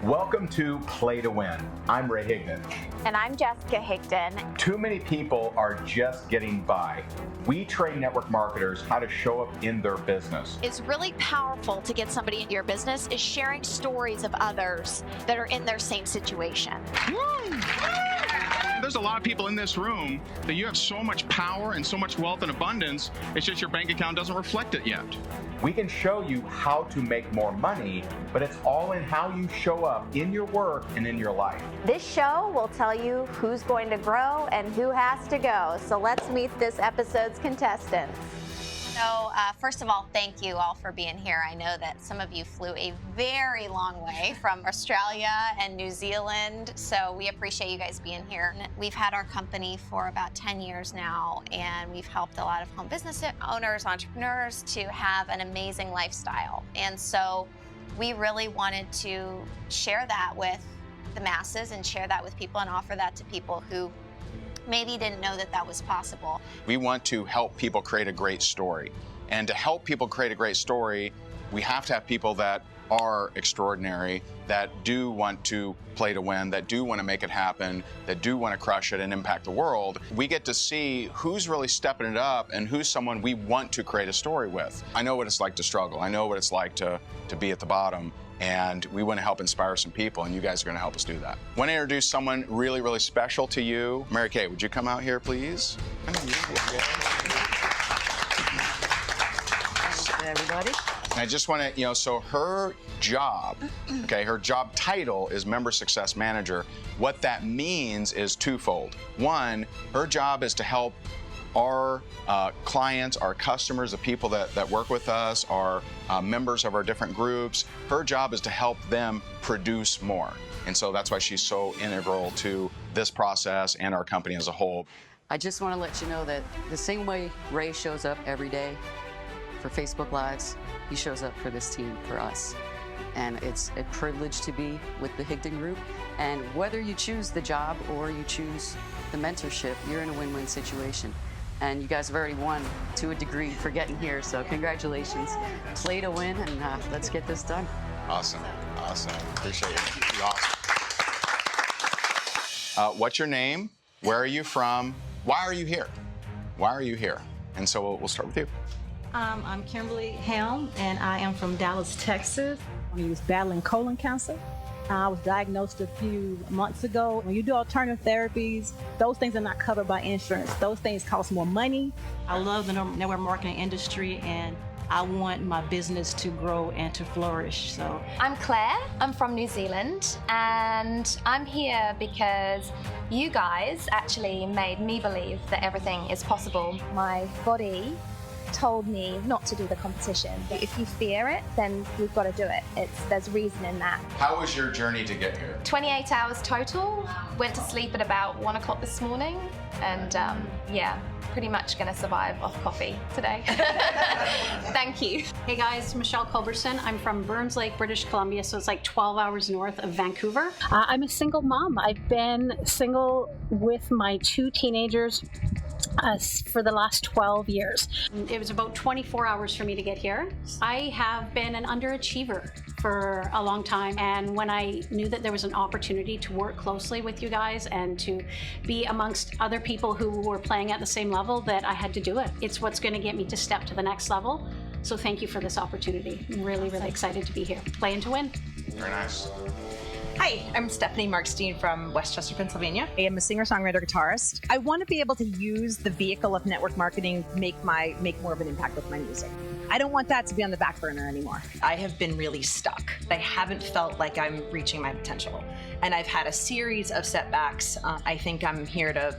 Welcome to Play to Win. I'm Ray Higdon. And I'm Jessica Higdon. Too many people are just getting by. We train network marketers how to show up in their business. It's really powerful to get somebody into your business is sharing stories of others that are in their same situation. There's a lot of people in this room that you have so much power and so much wealth and abundance, it's just your bank account doesn't reflect it yet. We can show you how to make more money, but it's all in how you show up in your work and in your life. This show will tell you who's going to grow and who has to go. So let's meet this episode's contestants. So first of all, thank you all for being here. I know that some of you flew a very long way from Australia and New Zealand, so we appreciate you guys being here. We've had our company for about 10 years now, and we've helped a lot of home business owners, entrepreneurs to have an amazing lifestyle. And so we really wanted to share that with the masses and share that with people and offer that to people who maybe didn't know that that was possible. We want to help people create a great story. And to help people create a great story, we have to have people that are extraordinary, that do want to play to win, that do want to make it happen, that do want to crush it and impact the world. We get to see who's really stepping it up and who's someone we want to create a story with. I know what it's like to struggle. I know what it's like to be at the bottom. And we want to help inspire some people, and you guys are going to help us do that. I want to introduce someone really, really special to you. Mary Kay, would you come out here, please? Everybody. And I just want to, so her job, her job title is Member Success Manager. What that means is twofold. One, her job is to help our clients, our customers, the people that work with us, our members of our different groups. Her job is to help them produce more. And so that's why she's so integral to this process and our company as a whole. I just want to let you know that the same way Ray shows up every day for Facebook Lives, he shows up for this team, for us. And it's a privilege to be with the Higdon Group. And whether you choose the job or you choose the mentorship, you're in a win-win situation. And you guys have already won to a degree for getting here, so congratulations. Play to win, and let's get this done. Awesome. Appreciate it. Awesome. What's your name? Where are you from? Why are you here? And so we'll start with you. I'm Kimberly Helm, and I am from Dallas, Texas. I was battling colon cancer. I was diagnosed a few months ago. When you do alternative therapies, those things are not covered by insurance. Those things cost more money. I love the network marketing industry, and I want my business to grow and to flourish. So I'm Claire. I'm from New Zealand, and I'm here because you guys actually made me believe that everything is possible. My body told me not to do the competition. If you fear it, then we've got to do it. There's reason in that. How was your journey to get here? 28 hours total. Went to sleep at about 1 o'clock this morning, and pretty much going to survive off coffee today. Thank you. Hey guys, Michelle Culberson. I'm from Burns Lake, British Columbia, so it's like 12 hours north of Vancouver. I'm a single mom. I've been single with my 2 teenagers for the last 12 years. It was about 24 hours for me to get here. I have been an underachiever for a long time, and when I knew that there was an opportunity to work closely with you guys and to be amongst other people who were playing at the same level, that I had to do it. It's what's going to get me to step to the next level. So thank you for this opportunity. I'm really, really excited to be here. Playing to win. Very nice. Hi, I'm Stephanie Markstein from Westchester, Pennsylvania. I am a singer-songwriter guitarist. I want to be able to use the vehicle of network marketing to make more of an impact with my music. I don't want that to be on the back burner anymore. I have been really stuck. I haven't felt like I'm reaching my potential. And I've had a series of setbacks. I think I'm here to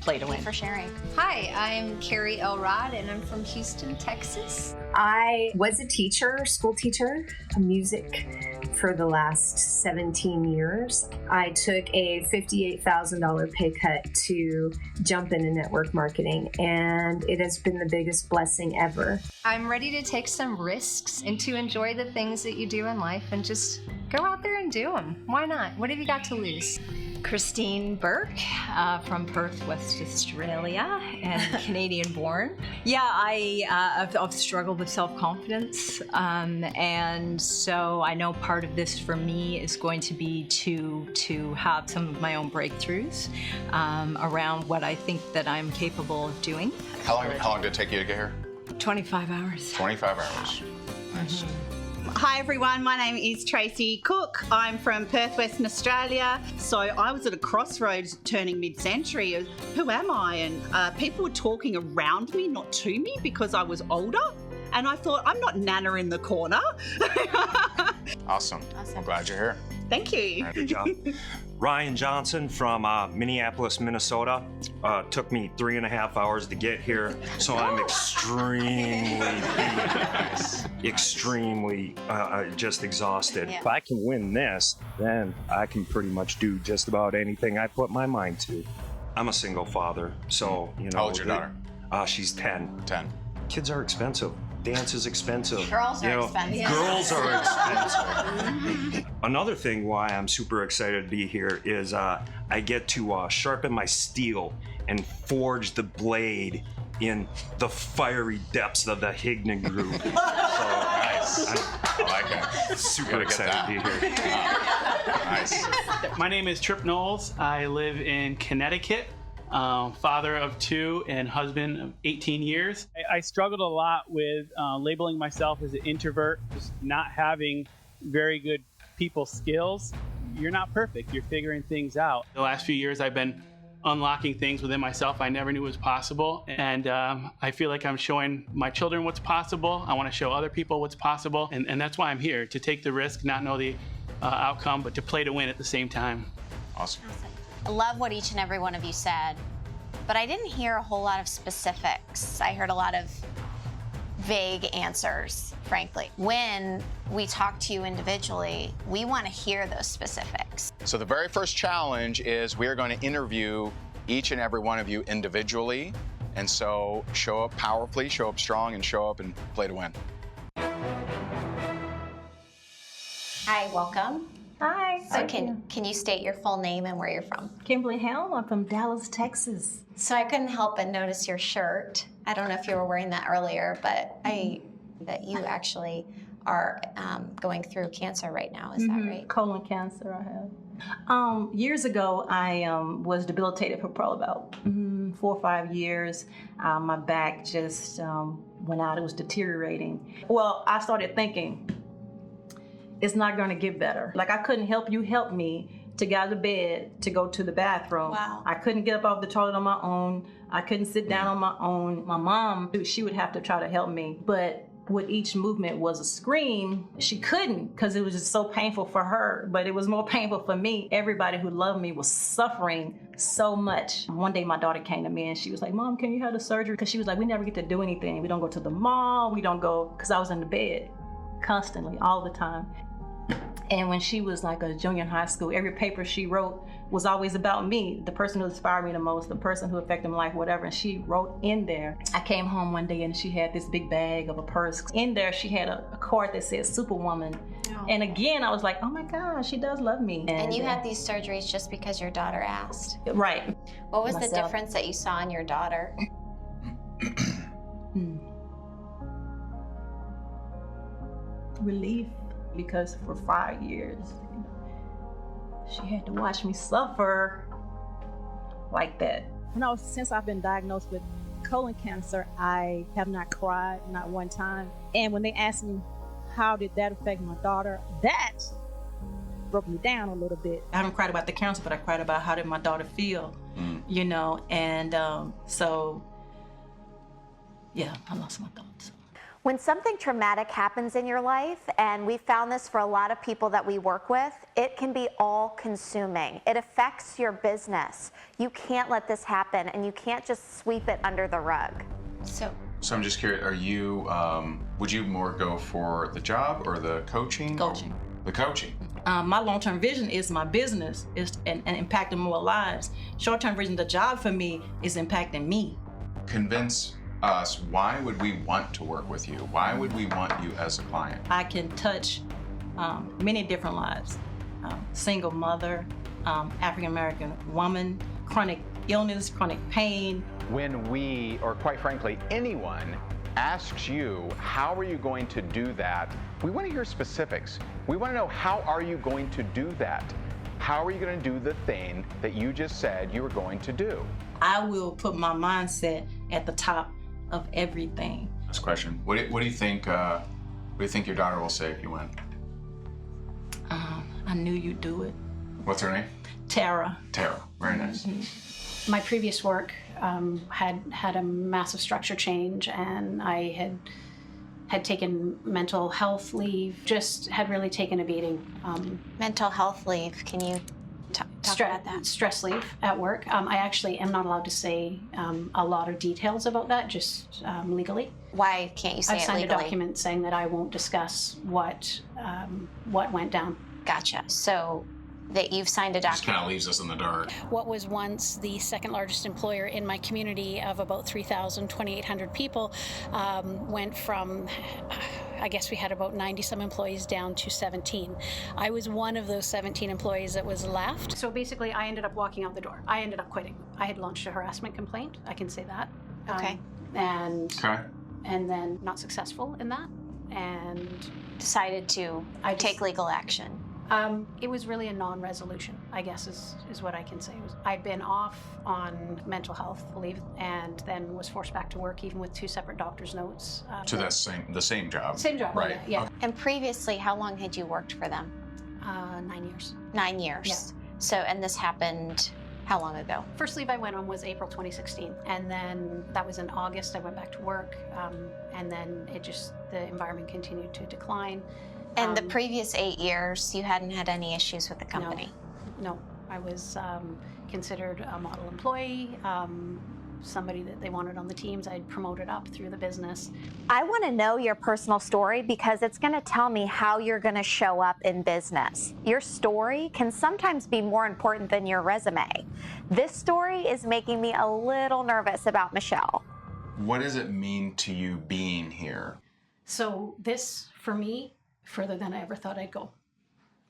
play to win. Thank you for sharing. Hi, I'm Carrie Elrod, and I'm from Houston, Texas. I was a teacher, school teacher, music for the last 17 years. I took a $58,000 pay cut to jump into network marketing, and it has been the biggest blessing ever. I'm ready to take some risks and to enjoy the things that you do in life and just go out there and do them. Why not? What have you got to lose? Christine Burke from Perth, West Australia, and Canadian born. Yeah, I've struggled with self-confidence, and so I know part of this for me is going to be to have some of my own breakthroughs around what I think that I'm capable of doing. How long did it take you to get here? 25 hours. 25 hours. Nice. Hi everyone, my name is Tracy Cook. I'm from Perth, Western Australia. So I was at a crossroads turning mid-century of who am I? And people were talking around me, not to me, because I was older. And I thought, I'm not Nana in the corner. Awesome. I'm glad you're here. Thank you. Good job. Ryan Johnson from Minneapolis, Minnesota. Took me 3.5 hours to get here, so I'm extremely just exhausted. Yeah. If I can win this, then I can pretty much do just about anything I put my mind to. I'm a single father, so, you know. How old's your daughter? She's 10. 10. Kids are expensive. Dance is expensive. Girls are expensive. Girls are expensive. Another thing why I'm super excited to be here is I get to sharpen my steel and forge the blade in the fiery depths of the Higdon group. So Nice. I like it. super excited to be here. Nice. My name is Trip Knowles. I live in Connecticut. Father of 2 and husband of 18 years. I struggled a lot with labeling myself as an introvert, just not having very good people skills. You're not perfect. You're figuring things out. The last few years I've been unlocking things within myself I never knew was possible. And I feel like I'm showing my children what's possible. I want to show other people what's possible. And that's why I'm here, to take the risk, not know the outcome, but to play to win at the same time. Awesome. I love what each and every one of you said, but I didn't hear a whole lot of specifics. I heard a lot of vague answers, frankly. When we talk to you individually, we want to hear those specifics. So the very first challenge is we are going to interview each and every one of you individually. And so show up powerfully, show up strong, and show up and play to win. Hi, welcome. Hi. So can you state your full name and where you're from? Kimberly Helm. I'm from Dallas, Texas. So I couldn't help but notice your shirt. I don't know if you were wearing that earlier, but that you actually are going through cancer right now. Is that right? Colon cancer I have. Years ago, I was debilitated for probably about 4 or 5 years. My back just went out. It was deteriorating. Well, I started thinking, it's not going to get better. Like, I couldn't help you help me to get out of bed to go to the bathroom. Wow. I couldn't get up off the toilet on my own. I couldn't sit down on my own. My mom, she would have to try to help me. But with each movement was a scream. She couldn't, because it was just so painful for her. But it was more painful for me. Everybody who loved me was suffering so much. One day my daughter came to me and she was like, Mom, can you have the surgery? Because she was like, we never get to do anything. We don't go to the mall. We don't go, because I was in the bed constantly, all the time. And when she was like a junior in high school, every paper she wrote was always about me, the person who inspired me the most, the person who affected my life, whatever. And she wrote in there. I came home one day and she had this big bag of a purse. In there, she had a card that said Superwoman. Oh. And again, I was like, oh my God, she does love me. And you had these surgeries just because your daughter asked. Right. What was the difference that you saw in your daughter? Relief. Because for 5 years, she had to watch me suffer like that. Since I've been diagnosed with colon cancer, I have not cried, not one time. And when they asked me, how did that affect my daughter? That broke me down a little bit. I haven't cried about the cancer, but I cried about how did my daughter feel, you know? And so, yeah, I lost my thoughts. When something traumatic happens in your life, and we found this for a lot of people that we work with, it can be all-consuming. It affects your business. You can't let this happen, and you can't just sweep it under the rug. So I'm just curious, are you, would you more go for the job or the coaching? Coaching. The coaching. My long-term vision is my business and impacting more lives. Short-term vision, the job for me is impacting me. Convince us, why would we want to work with you? Why would we want you as a client? I can touch many different lives. Single mother, African-American woman, chronic illness, chronic pain. When we, or quite frankly, anyone asks you, how are you going to do that? We want to hear specifics. We want to know, how are you going to do that? How are you going to do the thing that you just said you were going to do? I will put my mindset at the top of everything. Last question. What do you think? What do you think your daughter will say if you win? I knew you'd do it. What's her name? Tara. Tara. Very nice. My previous work had a massive structure change, and I had taken mental health leave, just had really taken a beating. Mental health leave, can you talk about that? Stress leave at work. I actually am not allowed to say a lot of details about that, just legally. Why can't you say I've it signed legally? a document saying that I won't discuss what went down. Gotcha. So that you've signed a Just document. kind of leaves us in the dark. What was once the second largest employer in my community of about 2,800 people went from, I guess we had about 90 some employees down to 17. I was one of those 17 employees that was left. So basically I ended up walking out the door. I ended up quitting. I had launched a harassment complaint, I can say that. Okay. And then not successful in that, and decided to take legal action. It was really a non-resolution, I guess is what I can say. I'd been off on mental health leave and then was forced back to work, even with 2 separate doctor's notes. To the same job. Same job, right? Yeah. Okay. And previously, how long had you worked for them? 9 years. 9 years. Yeah. So, and this happened how long ago? First leave I went on was April 2016, and then that was in August. I went back to work, and then the environment continued to decline. And the previous 8 years, you hadn't had any issues with the company? No. I was considered a model employee, somebody that they wanted on the teams. I'd promoted up through the business. I want to know your personal story because it's going to tell me how you're going to show up in business. Your story can sometimes be more important than your resume. This story is making me a little nervous about Michelle. What does it mean to you being here? So this, for me, further than I ever thought I'd go.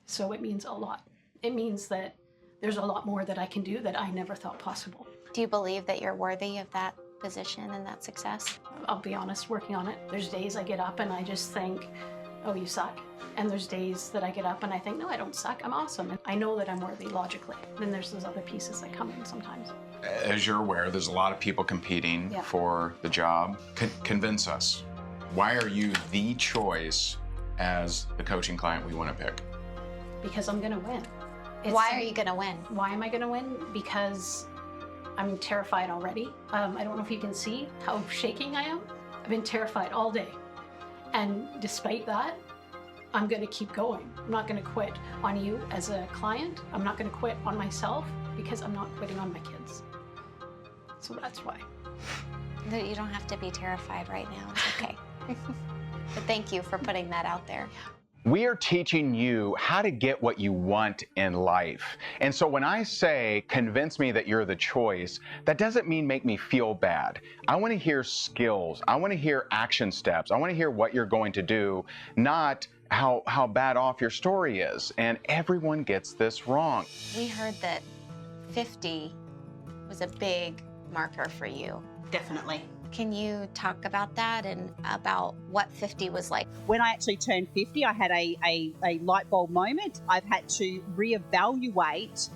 So it means a lot. It means that there's a lot more that I can do that I never thought possible. Do you believe that you're worthy of that position and that success? I'll be honest, working on it. There's days I get up and I just think, oh, you suck. And there's days that I get up and I think, no, I don't suck, I'm awesome. And I know that I'm worthy logically. Then there's those other pieces that come in sometimes. As you're aware, there's a lot of people competing for the job. Convince us. Why are you the choice as the coaching client we want to pick? Because I'm going to win. Why are you going to win? Why am I going to win? Because I'm terrified already. I don't know if you can see how shaking I am. I've been terrified all day. And despite that, I'm going to keep going. I'm not going to quit on you as a client. I'm not going to quit on myself because I'm not quitting on my kids. So that's why. You don't have to be terrified right now. It's okay. But thank you for putting that out there. We are teaching you how to get what you want in life. And so when I say, convince me that you're the choice, that doesn't mean make me feel bad. I want to hear skills. I want to hear action steps. I want to hear what you're going to do, not how bad off your story is. And everyone gets this wrong. We heard that 50 was a big marker for you. Definitely. Can you talk about that and about what 50 was like? When I actually turned 50, I had a light bulb moment. I've had to reevaluate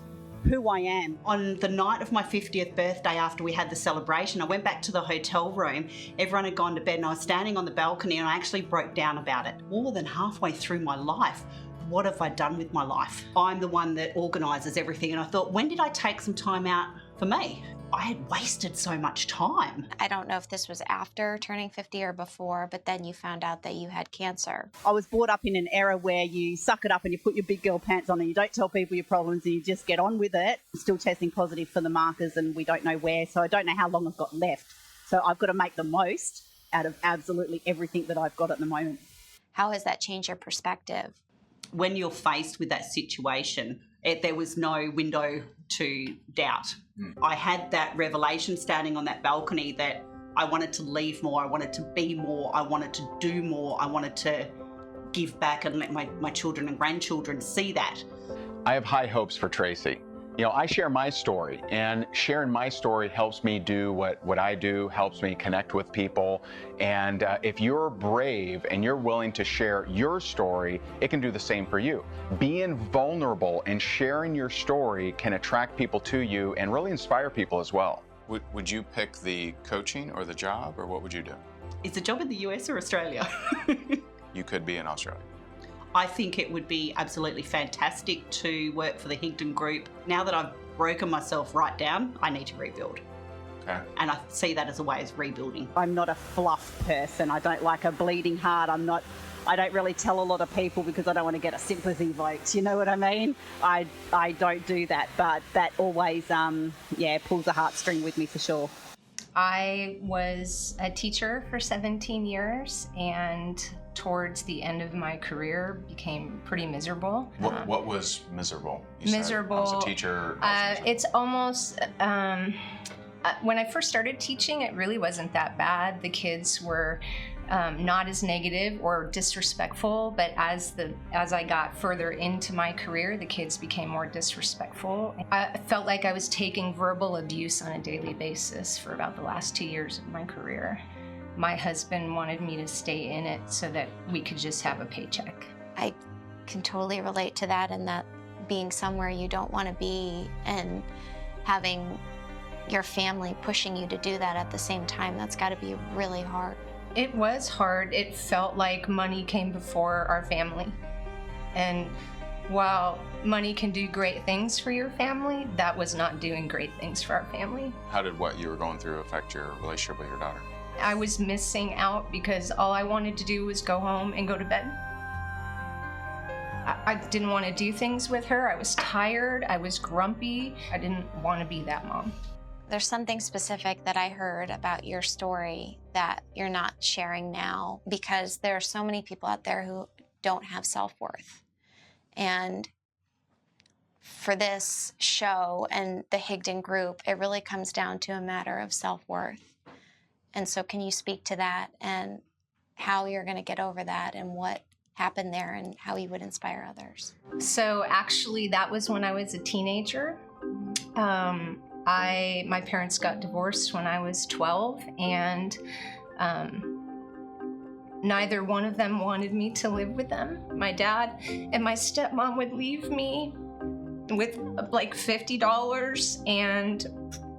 who I am. On the night of my 50th birthday, after we had the celebration, I went back to the hotel room. Everyone had gone to bed and I was standing on the balcony and I actually broke down about it. More than halfway through my life, what have I done with my life? I'm the one that organises everything, and I thought, when did I take some time out for me? I had wasted so much time. I don't know if this was after turning 50 or before, but then you found out that you had cancer. I was brought up in an era where you suck it up and you put your big girl pants on and you don't tell people your problems and you just get on with it. I'm still testing positive for the markers and we don't know where, so I don't know how long I've got left. So I've got to make the most out of absolutely everything that I've got at the moment. How has that changed your perspective? When you're faced with that situation, there was no window to doubt. I had that revelation standing on that balcony that I wanted to leave more, I wanted to be more, I wanted to do more, I wanted to give back and let my children and grandchildren see that. I have high hopes for Tracy. You know, I share my story, and sharing my story helps me do what I do, helps me connect with people. And if you're brave and you're willing to share your story, it can do the same for you. Being vulnerable and sharing your story can attract people to you and really inspire people as well. Would you pick the coaching or the job, or what would you do? Is the job in the US or Australia? You could be in Australia. I think it would be absolutely fantastic to work for the Higdon Group. Now that I've broken myself right down, I need to rebuild. Okay. And I see that as a way of rebuilding. I'm not a fluff person. I don't like a bleeding heart. I don't really tell a lot of people because I don't want to get a sympathy vote. You know what I mean? I don't do that, but that always, pulls a heartstring with me for sure. I was a teacher for 17 years and towards the end of my career became pretty miserable. What was miserable? Miserable. I was a teacher. It's almost, when I first started teaching, it really wasn't that bad. The kids were not as negative or disrespectful, but as I got further into my career, the kids became more disrespectful. I felt like I was taking verbal abuse on a daily basis for about the last 2 years of my career. My husband wanted me to stay in it so that we could just have a paycheck. I can totally relate to that, and that being somewhere you don't want to be and having your family pushing you to do that at the same time, that's got to be really hard. It was hard. It felt like money came before our family. And while money can do great things for your family, that was not doing great things for our family. How did what you were going through affect your relationship with your daughter? I was missing out because all I wanted to do was go home and go to bed. I didn't want to do things with her. I was tired. I was grumpy. I didn't want to be that mom. There's something specific that I heard about your story that you're not sharing now, because there are so many people out there who don't have self-worth. And for this show and the Higdon Group, it really comes down to a matter of self-worth. And so can you speak to that and how you're going to get over that and what happened there and how you would inspire others? So actually, that was when I was a teenager. My parents got divorced when I was 12, and neither one of them wanted me to live with them. My dad and my stepmom would leave me with like $50 and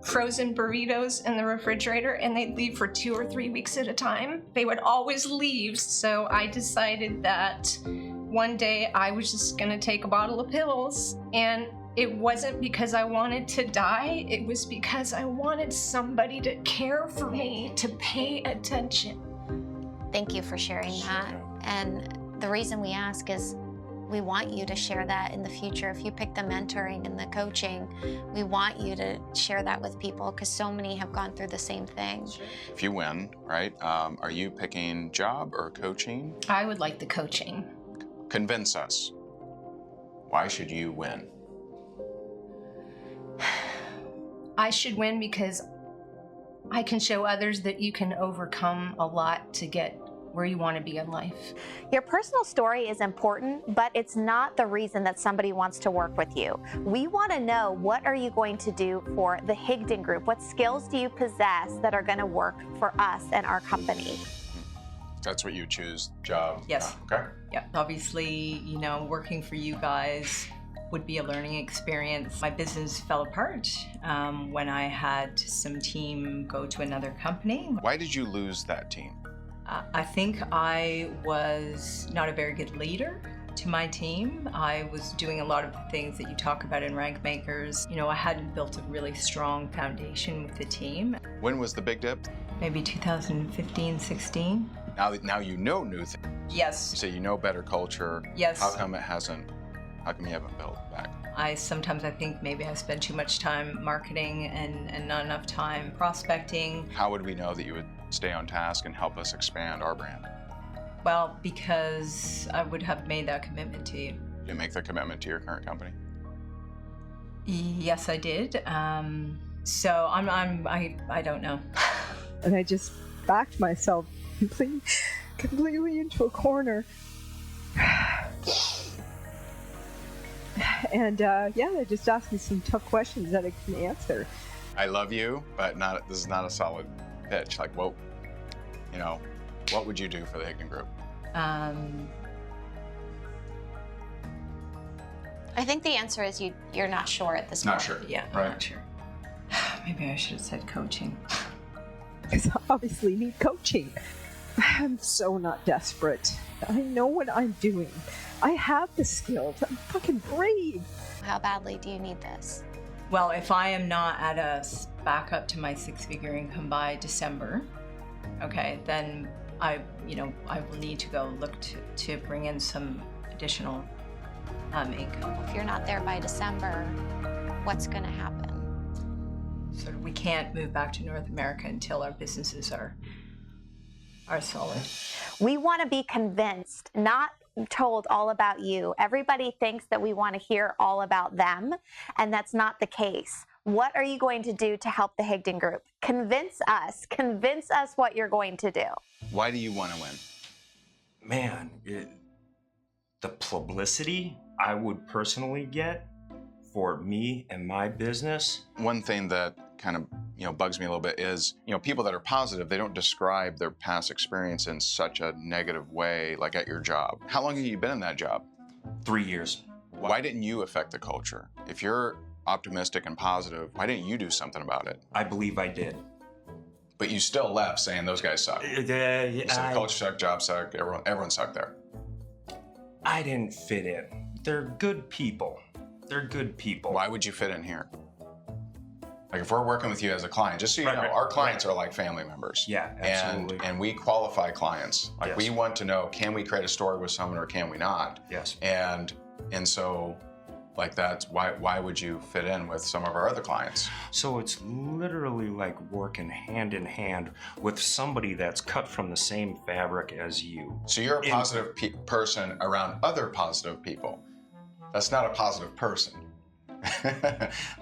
frozen burritos in the refrigerator, and they'd leave for 2 or 3 weeks at a time. They would always leave, so I decided that one day I was just gonna take a bottle of pills, and it wasn't because I wanted to die, it was because I wanted somebody to care for me, to pay attention. Thank you for sharing that. And the reason we ask is we want you to share that in the future. If you pick the mentoring and the coaching, we want you to share that with people because so many have gone through the same thing. If you win, right, are you picking job or coaching? I would like the coaching. Convince us. Why should you win? I should win because I can show others that you can overcome a lot to get where you want to be in life. Your personal story is important, but it's not the reason that somebody wants to work with you. We want to know, what are you going to do for the Higdon Group? What skills do you possess that are going to work for us and our company? That's what you choose, job? Yes. Okay. Yeah, obviously, you know, working for you guys would be a learning experience. My business fell apart when I had some team go to another company. Why did you lose that team? I think I was not a very good leader to my team. I was doing a lot of the things that you talk about in Rank Makers. You know, I hadn't built a really strong foundation with the team. When was the big dip? Maybe 2015, 16. Now you know new things. Yes. So you know better culture. Yes. How come you haven't built back? Sometimes I think maybe I spend too much time marketing and not enough time prospecting. How would we know that you would stay on task and help us expand our brand? Well, because I would have made that commitment to you. Did you make the commitment to your current company? Yes, I did. So I don't know. And I just backed myself completely into a corner. And yeah, they're just asking some tough questions that I can answer. I love you, but this is not a solid pitch. Like, what would you do for the Higdon Group? I think the answer is you're not sure at this point. Not sure. Yeah, right. I'm not sure. Maybe I should have said coaching. Because I obviously need coaching. I'm so not desperate. I know what I'm doing. I have the skills. I'm fucking brave. How badly do you need this? Well, if I am not at back up to my 6-figure income by December, okay, then I will need to go look to bring in some additional income. If you're not there by December, what's going to happen? So we can't move back to North America until our businesses are solid. We want to be convinced, not told all about you. Everybody thinks that we want to hear all about them, and that's not the case. What are you going to do to help the Higdon Group? Convince us what you're going to do. Why do you want to win? Man, the publicity I would personally get for me and my business. One thing that kind of bugs me a little bit is people that are positive, they don't describe their past experience in such a negative way, like at your job. How long have you been in that job? 3 years. Why didn't you affect the culture? If you're optimistic and positive, why didn't you do something about it? I believe I did. But you still left saying those guys suck. You said culture sucked, job sucked, everyone sucked there. I didn't fit in. They're good people. They're good people. Why would you fit in here? Like if we're working with you as a client, just so you know, our clients are like family members. Yeah, absolutely. And we qualify clients. Like Yes. we want to know, can we create a story with someone or can we not? Yes. And so like that's why would you fit in with some of our other clients? So it's literally like working hand in hand with somebody that's cut from the same fabric as you. So you're a positive person around other positive people. That's not a positive person.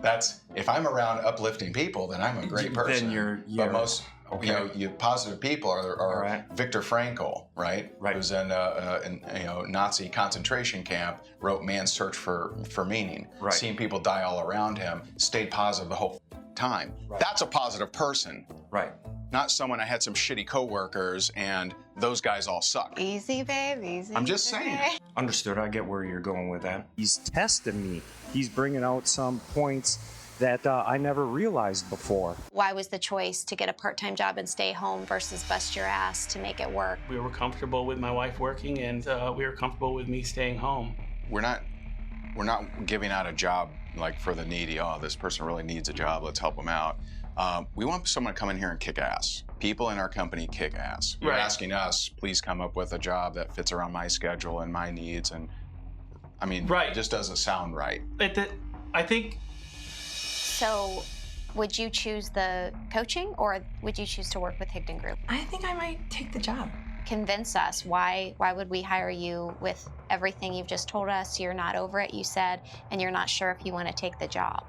That's if I'm around uplifting people, then I'm a great person. Then you're but most okay. you positive people are right. Viktor Frankl, right? Right. Who's in Nazi concentration camp, wrote Man's Search for Meaning. Right. Seeing people die all around him, stayed positive the whole time. Right. That's a positive person. Right. Not someone I had some shitty coworkers and those guys all suck. Easy, babe, easy. I'm just saying. Understood. I get where you're going with that. He's testing me. He's bringing out some points that I never realized before. Why was the choice to get a part-time job and stay home versus bust your ass to make it work? We were comfortable with my wife working, and we were comfortable with me staying home. We're not giving out a job like for the needy. Oh, this person really needs a job. Let's help them out. We want someone to come in here and kick ass. People in our company kick ass. You're asking us, please come up with a job that fits around my schedule and my needs. And I mean, it just doesn't sound right. I think. So, would you choose the coaching or would you choose to work with Higdon Group? I think I might take the job. Convince us. Why would we hire you with everything you've just told us? You're not over it, you said, and you're not sure if you want to take the job.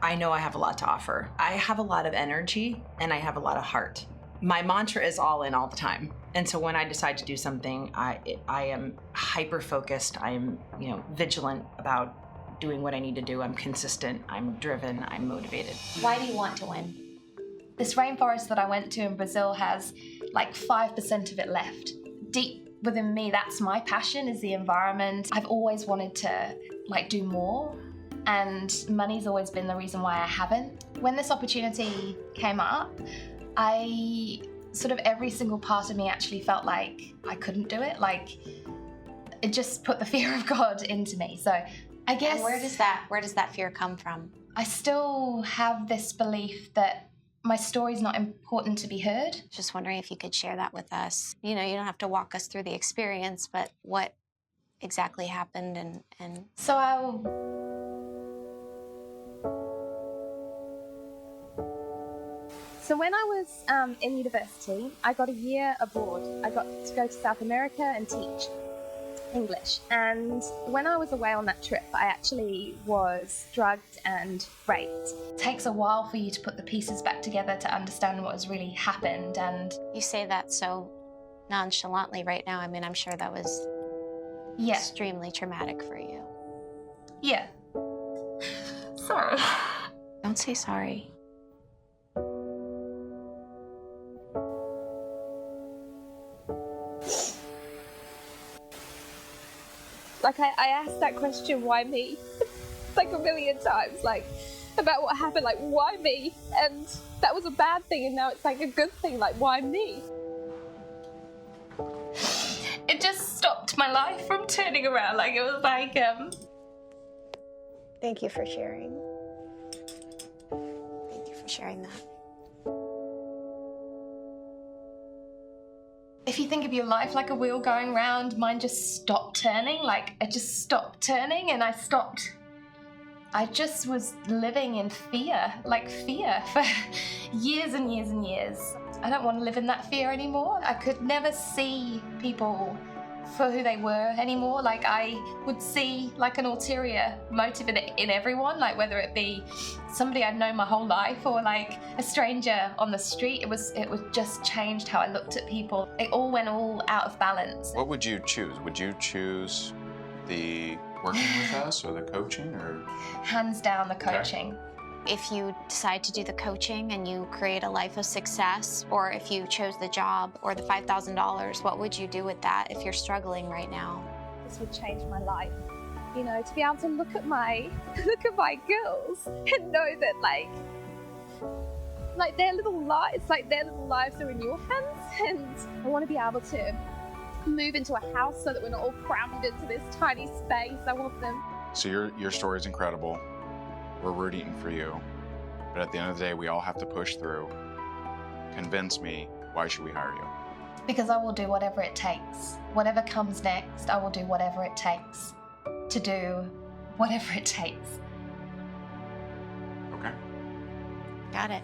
I know I have a lot to offer. I have a lot of energy and I have a lot of heart. My mantra is all in all the time. And so when I decide to do something, I am hyper focused. I'm, vigilant about doing what I need to do. I'm consistent. I'm driven. I'm motivated. Why do you want to win? This rainforest that I went to in Brazil has like 5% of it left. Deep within me, that's my passion, is the environment. I've always wanted to do more. And money's always been the reason why I haven't. When this opportunity came up, every single part of me actually felt like I couldn't do it. Like, it just put the fear of God into me. So I guess... And where does that fear come from? I still have this belief that my story's not important to be heard. Just wondering if you could share that with us. You don't have to walk us through the experience, but what exactly happened and... So when I was in university, I got a year abroad. I got to go to South America and teach English. And when I was away on that trip, I actually was drugged and raped. It takes a while for you to put the pieces back together to understand what has really happened. And you say that so nonchalantly right now. I mean, I'm sure that was extremely traumatic for you. Yeah. Sorry. Don't say sorry. Like, I asked that question, why me? Like a million times, like, about what happened, like, why me? And that was a bad thing, and now it's like a good thing, like, why me? It just stopped my life from turning around, like, it was like, Thank you for sharing. Thank you for sharing that. If you think of your life like a wheel going round, mine just stopped turning. Like, it just stopped turning, and I just was living in fear, like fear, for years and years and years. I don't want to live in that fear anymore. I could never see people for who they were anymore. Like, I would see like an ulterior motive in everyone, like whether it be somebody I'd known my whole life or like a stranger on the street. It was just changed how I looked at people. It all went out of balance. What would you choose? Would you choose the working with us or the coaching, or? Hands down, the coaching. Okay. If you decide to do the coaching and you create a life of success, or if you chose the job or the $5,000, what would you do with that if you're struggling right now? This would change my life. You know, to be able to look at my girls and know that like their little lives, are in your hands, and I want to be able to move into a house so that we're not all crammed into this tiny space. I want them. So your story is incredible. We're rooting for you. But at the end of the day, we all have to push through. Convince me, why should we hire you? Because I will do whatever it takes. Whatever comes next, I will do whatever it takes to do whatever it takes. Okay. Got it.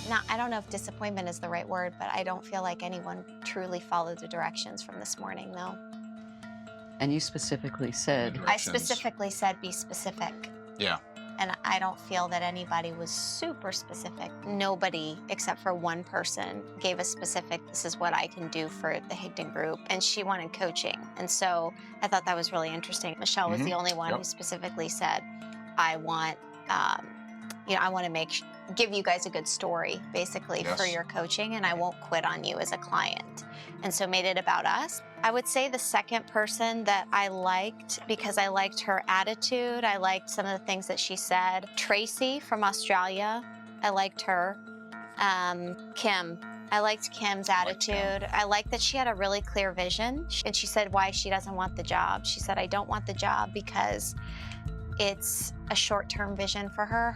Now, I don't know if disappointment is the right word, but I don't feel like anyone truly followed the directions from this morning, though. And you specifically said... I specifically said be specific. Yeah. And I don't feel that anybody was super specific. Nobody, except for one person, gave a specific, this is what I can do for the Higdon group. And she wanted coaching. And so I thought that was really interesting. Michelle was the only one who specifically said, I want, I want to give you guys a good story, basically, for your coaching, and I won't quit on you as a client. And so made it about us. I would say the second person that I liked, because I liked her attitude, I liked some of the things that she said. Tracy from Australia, I liked her. Kim, I liked Kim's attitude. I liked that she had a really clear vision. And she said why she doesn't want the job. She said, I don't want the job because it's a short-term vision for her.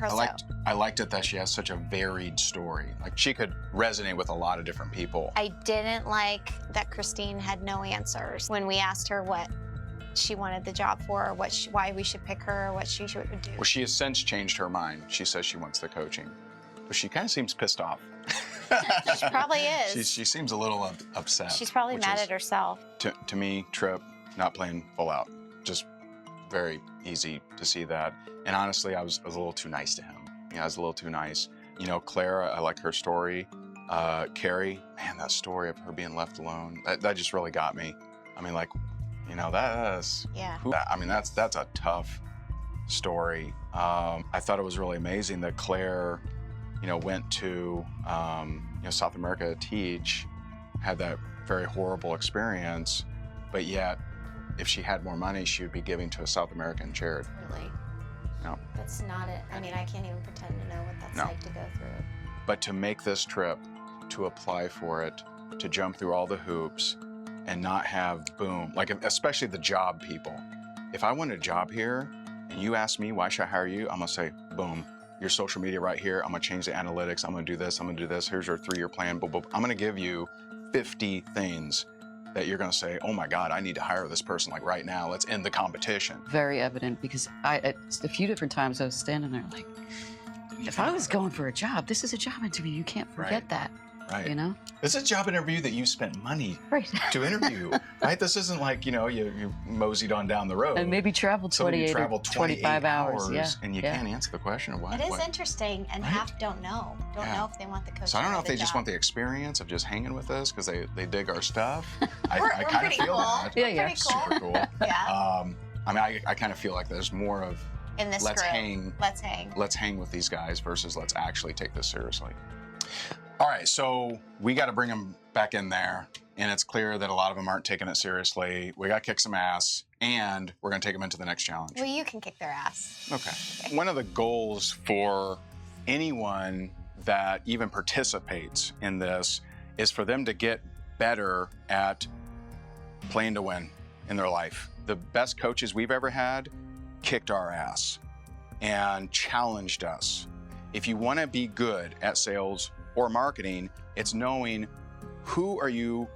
I liked it that she has such a varied story. Like, she could resonate with a lot of different people. I didn't like that Christine had no answers when we asked her what she wanted the job for, or why we should pick her, or what she should do. Well, she has since changed her mind. She says she wants the coaching, but she kind of seems pissed off. She probably is. She seems a little upset. She's probably mad at herself. To me, Tripp, not playing full out. Just very easy to see that. And honestly, I was a little too nice to him. I was a little too nice. Claire, I like her story. Carrie, man, that story of her being left alone, that just really got me. I mean, that's... Yeah. That's a tough story. I thought it was really amazing that Claire, went to, South America to teach, had that very horrible experience, but yet, if she had more money, she would be giving to a South American charity. Really? No. That's not it. I mean, I can't even pretend to know what that's like to go through. But to make this trip, to apply for it, to jump through all the hoops, and not have boom, especially the job people. If I want a job here, and you ask me, why should I hire you? I'm gonna say, boom, your social media right here. I'm gonna change the analytics. I'm gonna do this. I'm gonna do this. Here's your 3-year plan. Boom, boom. I'm gonna give you 50 things that you're gonna say, oh my God, I need to hire this person right now. Let's end the competition. Very evident, because a few different times I was standing there like, if I was going for a job, this is a job interview. You can't forget that. Right. This is a job interview that you spent money to interview, right? This isn't like, you moseyed on down the road. And maybe traveled 28 or 25 hours. Yeah. And you can't answer the question of why. It is interesting, and half don't know. Don't know if they want the coach. So I don't know if they just want the experience of just hanging with us because they dig our stuff. I kind of feel that. Yeah, yeah. Super cool. Yeah. I mean, I kind of feel like there's more of In this let's group. hang. Let's hang with these guys versus let's actually take this seriously. All right, so we got to bring them back in there, and it's clear that a lot of them aren't taking it seriously. We got to kick some ass, and we're going to take them into the next challenge. Well, you can kick their ass. Okay. One of the goals for anyone that even participates in this is for them to get better at playing to win in their life. The best coaches we've ever had kicked our ass and challenged us. If you want to be good at sales or marketing, it's knowing who are you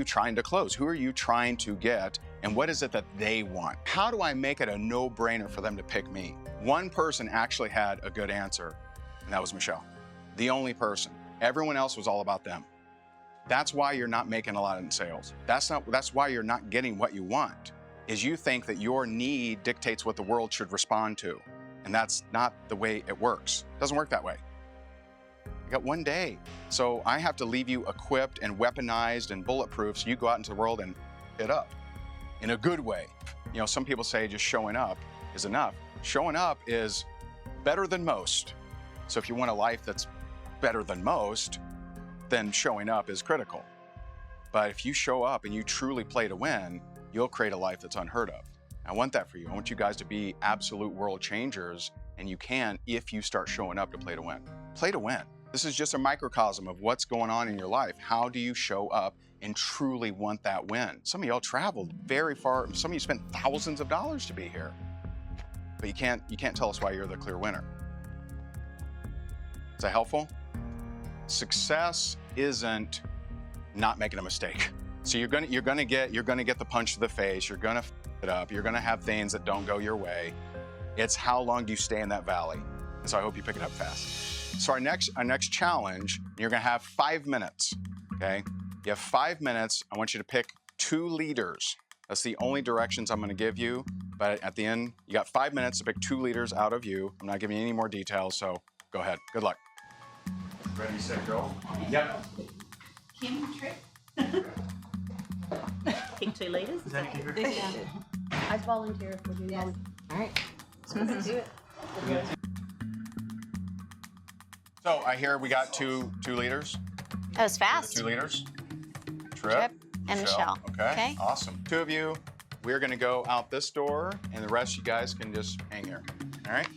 trying to close? Who are you trying to get? And what is it that they want? How do I make it a no-brainer for them to pick me? One person actually had a good answer, and that was Michelle. The only person. Everyone else was all about them. That's why you're not making a lot in sales. That's why you're not getting what you want, is you think that your need dictates what the world should respond to. And that's not the way it works. It doesn't work that way. You got one day. So I have to leave you equipped and weaponized and bulletproof so you go out into the world and hit up in a good way. You know, some people say just showing up is enough. Showing up is better than most. So if you want a life that's better than most, then showing up is critical. But if you show up and you truly play to win, you'll create a life that's unheard of. I want that for you. I want you guys to be absolute world changers, and you can if you start showing up to play to win. Play to win. This is just a microcosm of what's going on in your life. How do you show up and truly want that win? Some of y'all traveled very far. Some of you spent thousands of dollars to be here. But you can't tell us why you're the clear winner. Is that helpful? Success isn't not making a mistake. So you're gonna get the punch to the face. You're gonna f it up. You're gonna have things that don't go your way. It's how long do you stay in that valley? And so I hope you pick it up fast. So our next challenge, you're gonna have 5 minutes. Okay, you have 5 minutes. I want you to pick 2 leaders. That's the only directions I'm gonna give you. But at the end, you got 5 minutes to pick 2 leaders out of you. I'm not giving you any more details. So go ahead. Good luck. Ready, set, go. Yep. Can you trick? Pick 2 leaders. Is that easier? Yeah. I volunteer if we're doing that. All right. Let's do it. So I hear we got two leaders. That was fast. 2 leaders. Trip and Michelle. Okay. Awesome. 2 of you. We're gonna go out this door, and the rest of you guys can just hang here. All right.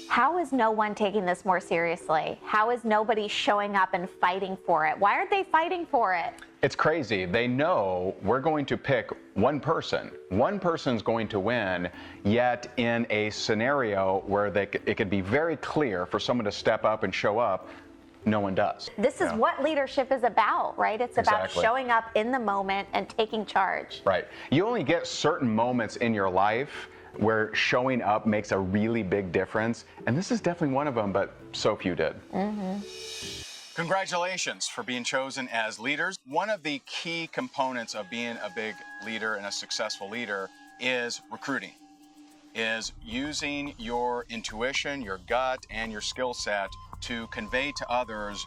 How is no one taking this more seriously? How is nobody showing up and fighting for it? Why aren't they fighting for it? It's crazy. They know we're going to pick one person. One person's going to win, yet in a scenario where it could be very clear for someone to step up and show up, no one does. This is what leadership is about, right? It's about showing up in the moment and taking charge. Right. You only get certain moments in your life where showing up makes a really big difference. And this is definitely one of them, but so few did. Congratulations for being chosen as leaders. One of the key components of being a big leader and a successful leader is recruiting, is using your intuition, your gut, and your skill set to convey to others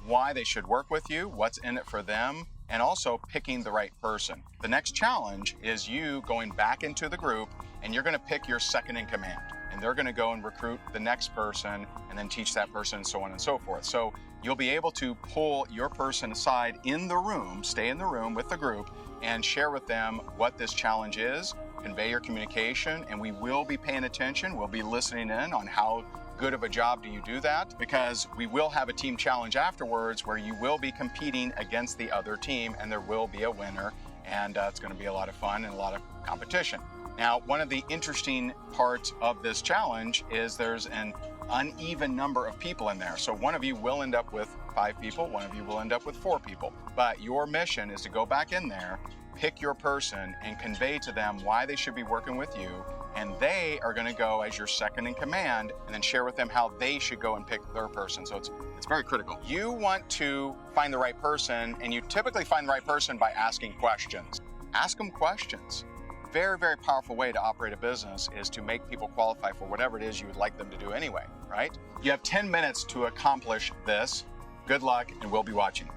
why they should work with you, what's in it for them, and also picking the right person. The next challenge is you going back into the group, and you're gonna pick your second in command. And they're gonna go and recruit the next person and then teach that person and so on and so forth. So you'll be able to pull your person aside in the room, stay in the room with the group, and share with them what this challenge is, convey your communication, and we will be paying attention. We'll be listening in on how good of a job do you do that, because we will have a team challenge afterwards where you will be competing against the other team, and there will be a winner, and it's gonna be a lot of fun and a lot of competition. Now, one of the interesting parts of this challenge is there's an uneven number of people in there. So one of you will end up with 5 people, one of you will end up with 4 people. But your mission is to go back in there, pick your person, and convey to them why they should be working with you. And they are gonna go as your second in command and then share with them how they should go and pick their person. So it's very critical. You want to find the right person, and you typically find the right person by asking questions. Ask them questions. Very, very powerful way to operate a business is to make people qualify for whatever it is you would like them to do anyway, right? You have 10 minutes to accomplish this. Good luck, and we'll be watching.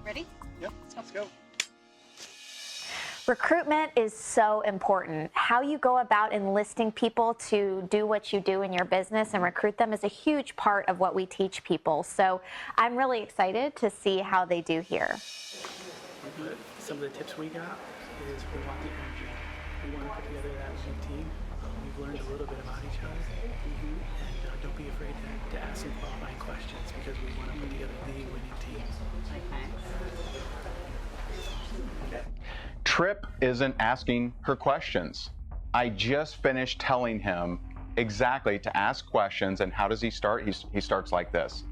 Ready? Yep, let's go. Recruitment is so important. How you go about enlisting people to do what you do in your business and recruit them is a huge part of what we teach people. So I'm really excited to see how they do here. Some of the tips we got is we want the energy. We want to put together that winning team. We've learned a little bit about each other. And don't be afraid to ask some qualifying questions because we want to put together the winning team. Tripp isn't asking her questions. I just finished telling him exactly to ask questions, and how does he start? He starts like this.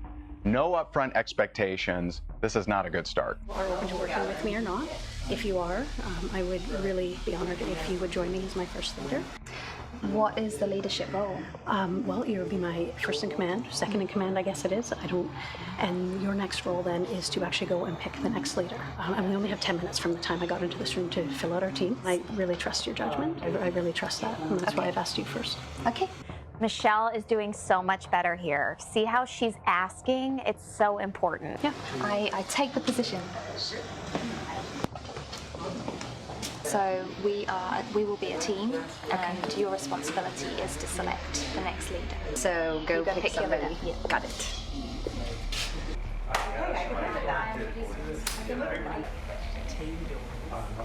No upfront expectations. This is not a good start. Are open to working with me or not? If you are, I would really be honored if you would join me as my first leader. What is the leadership role? Well, you would be my first in command, second in command, I guess it is. And your next role then is to actually go and pick the next leader. And we only have 10 minutes from the time I got into this room to fill out our team. I really trust your judgment. I really trust that, and that's why I've asked you first. Okay. Michelle is doing so much better here. See how she's asking? It's so important. Yeah. I take the position. So we will be a team, and your responsibility is to select the next leader. So go pick your leader. Yeah. Got it.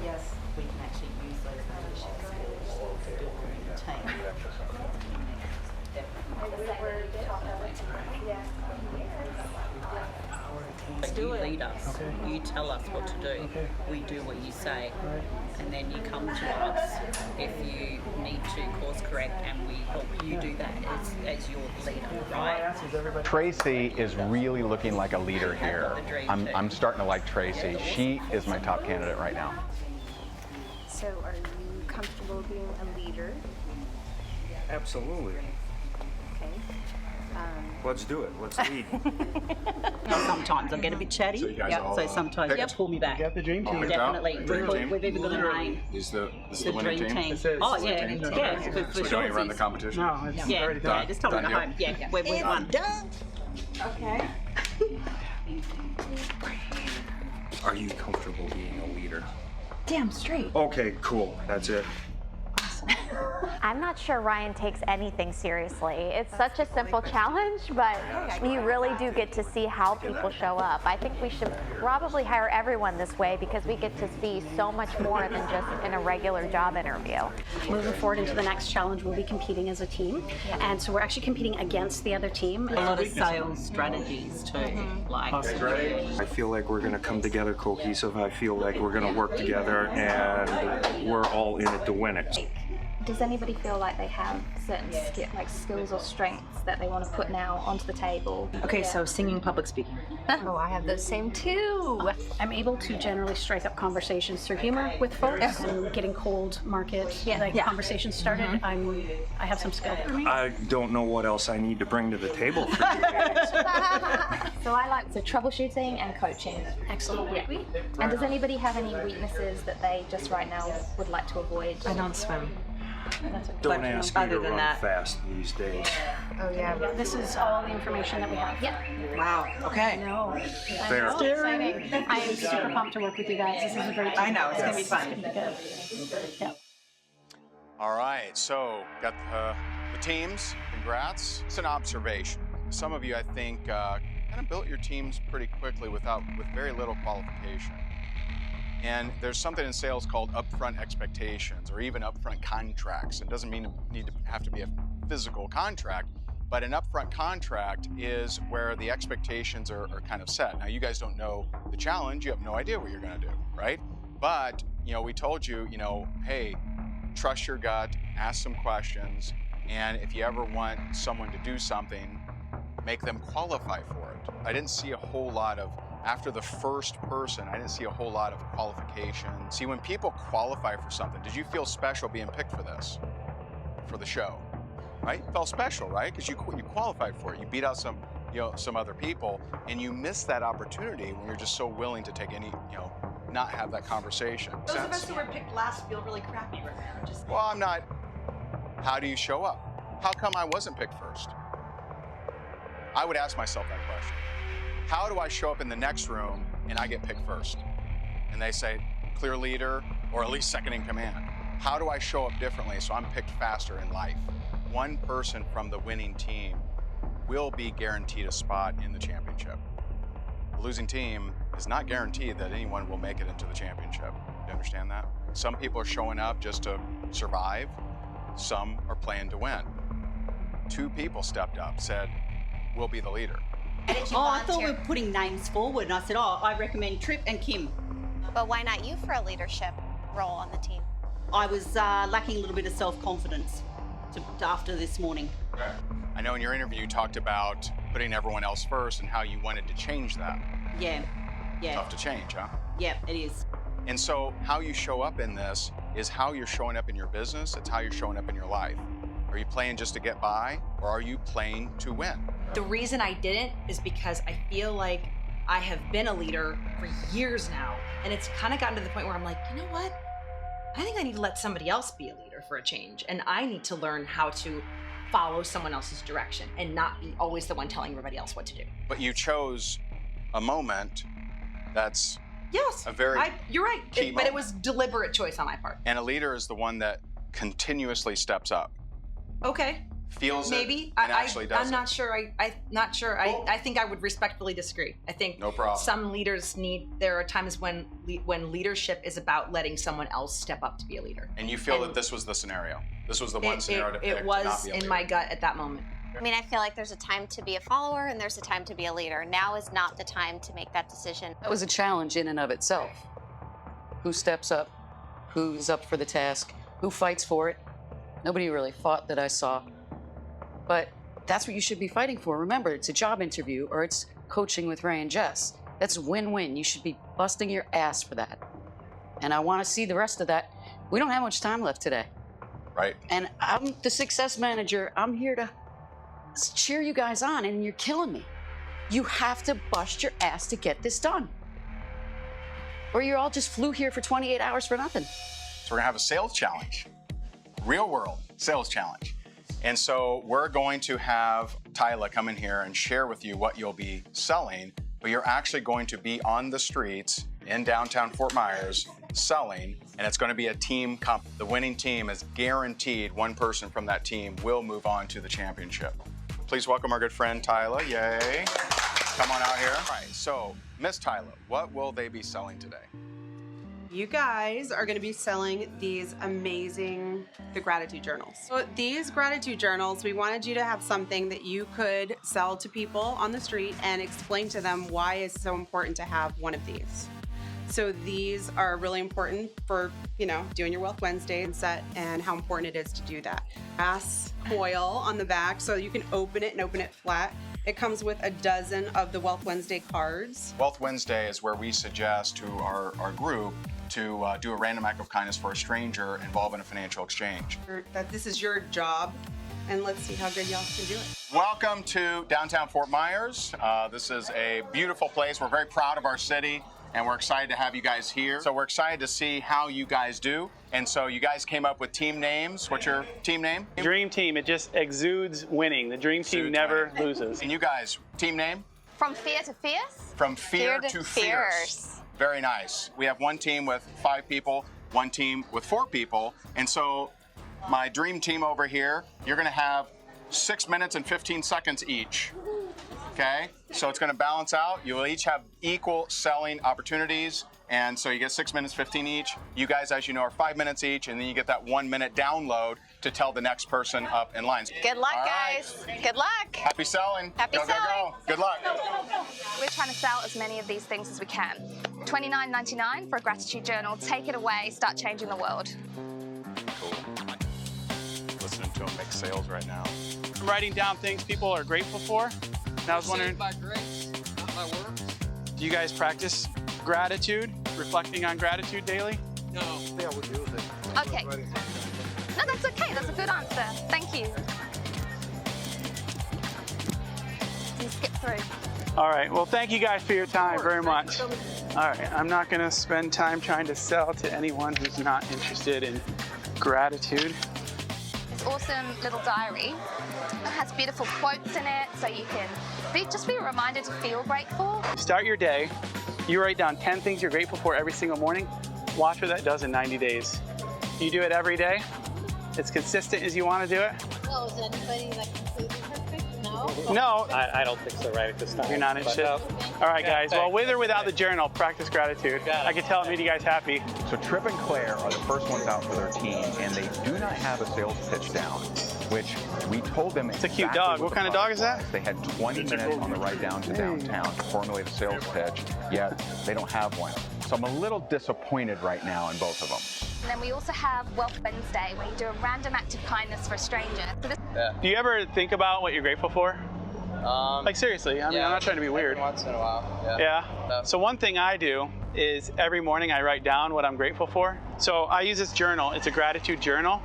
Yes, we can actually use those leadership skills to build a team. You lead us. Okay. You tell us what to do. Okay. We do what you say. Right. And then you come to us if you need to course correct, and we help you do that as your leader, right? Tracy is really looking like a leader here. I'm starting to like Tracy. She is my top candidate right now. So are you comfortable being a leader? Absolutely. Okay. Let's do it. Let's lead. Sometimes I get a bit chatty. So sometimes you pull me back. You got the dream team. Definitely. We've even got a name. Is the dream team. Oh yeah, yeah. So don't you run the competition? No, it's already done. Yeah, just tell me to go home. Yeah, we've won. Okay. Are you comfortable being a leader? Damn straight. Okay, cool. That's it. I'm not sure Ryan takes anything seriously. It's such a simple challenge, but you really do get to see how people show up. I think we should probably hire everyone this way because we get to see so much more than just in a regular job interview. Moving forward into the next challenge, we'll be competing as a team. And so we're actually competing against the other team. A lot of sales strategies too. Like I feel like we're going to come together cohesive. I feel like we're going to work together, and we're all in it to win it. Does anybody feel like they have certain skills or strengths that they want to put now onto the table? Okay, so singing, public speaking. Oh, I have those same too. I'm able to generally strike up conversations through humor with folks and getting cold market conversations started. I have some skill there. I don't know what else I need to bring to the table for you ladies. So I like the troubleshooting and coaching. Excellent. Yeah. And does anybody have any weaknesses that they just right now would like to avoid? I don't swim. Don't ask me to run fast these days. Oh yeah. This is all the information that we have. Yep. Wow. Okay. No. Fair. So exciting. I am super pumped to work with you guys. This is a great team. I know, it's gonna be fun. It's gonna be good. Yeah. All right, so got the teams. Congrats. It's an observation. Some of you, I think, kind of built your teams pretty quickly with very little qualification. And there's something in sales called upfront expectations, or even upfront contracts. It doesn't mean have to be a physical contract, but an upfront contract is where the expectations are kind of set. Now, you guys don't know the challenge. You have no idea what you're going to do, right? But we told you, hey, trust your gut, ask some questions, and if you ever want someone to do something, make them qualify for it. I didn't see a whole lot of. After the first person, I didn't see a whole lot of qualification. See, when people qualify for something, did you feel special being picked for this, for the show, right? You felt special, right? Because you qualified for it. You beat out some other people, and you missed that opportunity when you're just so willing to take any, not have that conversation. Those of us who were picked last feel really crappy right now. Well, I'm not. How do you show up? How come I wasn't picked first? I would ask myself that question. How do I show up in the next room and I get picked first? And they say, clear leader, or at least second in command? How do I show up differently so I'm picked faster in life? One person from the winning team will be guaranteed a spot in the championship. The losing team is not guaranteed that anyone will make it into the championship. You understand that? Some people are showing up just to survive. Some are playing to win. 2 people stepped up, said, we'll be the leader. I thought we were putting names forward, and I said, I recommend Trip and Kim. But why not you for a leadership role on the team? I was lacking a little bit of self-confidence after this morning. I know in your interview you talked about putting everyone else first and how you wanted to change that. Yeah. Tough to change, huh? Yeah, it is. And so how you show up in this is how you're showing up in your business. It's how you're showing up in your life. Are you playing just to get by, or are you playing to win? The reason I didn't is because I feel like I have been a leader for years now, and it's kind of gotten to the point where I'm like, you know what? I think I need to let somebody else be a leader for a change, and I need to learn how to follow someone else's direction and not be always the one telling everybody else what to do. But you chose a moment that's yes, a very you're right, key but it moment. was deliberate choice on my part. And a leader is the one that continuously steps up. Okay. Feels maybe it and actually does I'm not sure. I'm not sure. I think I would respectfully disagree. I think no problem. Some leaders there are times when leadership is about letting someone else step up to be a leader. And you feel that this was the scenario. This was the one scenario to pick. It was to not be a in leader. my gut at that moment. I mean, I feel like there's a time to be a follower and there's a time to be a leader. Now is not the time to make that decision. That was a challenge in and of itself. Who steps up? Who's up for the task? Who fights for it? Nobody really fought that I saw. But that's what you should be fighting for. Remember, it's a job interview or it's coaching with Ray and Jess. That's win-win. You should be busting your ass for that. And I want to see the rest of that. We don't have much time left today. Right. And I'm the success manager. I'm here to cheer you guys on, and you're killing me. You have to bust your ass to get this done. Or you all just flew here for 28 hours for nothing. So we're gonna have a sales challenge. Real world sales challenge. And so we're going to have Tyla come in here and share with you what you'll be selling, but you're actually going to be on the streets in downtown Fort Myers selling, and it's going to be a team comp. The winning team is guaranteed one person from that team will move on to the championship. Please welcome our good friend Tyla. Yay. Come on out here. All right, so Miss Tyla, what will they be selling today? You guys are going to be selling these amazing gratitude journals. So these gratitude journals, we wanted you to have something that you could sell to people on the street and explain to them why it's so important to have one of these. So these are really important for, doing your Wealth Wednesday set and how important it is to do that. Glass foil on the back so you can open it and open it flat. It comes with a dozen of the Wealth Wednesday cards. Wealth Wednesday is where we suggest to our group to do a random act of kindness for a stranger involved in a financial exchange. That this is your job, and let's see how good y'all can do it. Welcome to downtown Fort Myers. This is a beautiful place. We're very proud of our city, and we're excited to have you guys here. So we're excited to see how you guys do. And so you guys came up with team names. What's your team name? Dream Team. It just exudes winning. The Dream Team never loses. And you guys, team name? From fear to fierce? From fear to fierce. Very nice. We have one team with 5 people, one team with 4 people. And so my dream team over here, you're going to have 6 minutes and 15 seconds each. Okay? So it's going to balance out. You will each have equal selling opportunities. And so you get 6 minutes, 15 each. You guys, as you know, are 5 minutes each. And then you get that 1 minute download to tell the next person up in line. Good luck, guys. Good luck. Happy selling. Happy go, selling. Go, go. Good luck. We're trying to sell as many of these things as we can. $29.99 for a gratitude journal. Take it away. Start changing the world. Cool. Listening to them make sales right now. I'm writing down things people are grateful for. And I was wondering, by grace, not by works. do you guys practice gratitude, reflecting on gratitude daily? No. Yeah, we do that. Okay. No, that's okay. That's a good answer. Thank you. You skip through. All right. Well, thank you guys for your time very much. All right. I'm not going to spend time trying to sell to anyone who's not interested in gratitude. This awesome little diary. It has beautiful quotes in it, so you can just be reminded to feel grateful. Start your day. You write down 10 things you're grateful for every single morning. Watch what that does in 90 days. You do it every day, as consistent as you want to do it. Well, is anybody like completely perfect? No? No. I don't think so right at this time. You're not interested? All right, guys. Well, with or without the journal, practice gratitude. I can tell it made you guys happy. So Tripp and Claire are the first ones out for their team, and they do not have a sales pitch down, which we told them It's a cute dog. What kind of dog is that? They had 20 minutes on the ride down to downtown to formulate a sales pitch, yet they don't have one. So I'm a little disappointed right now in both of them. And then we also have Wealth Wednesday, where you do a random act of kindness for a stranger. So this Do you ever think about what you're grateful for? Like seriously, I mean, I'm not trying to be weird. Every once in a while, Yeah. So one thing I do is every morning I write down what I'm grateful for. So I use this journal. It's a gratitude journal.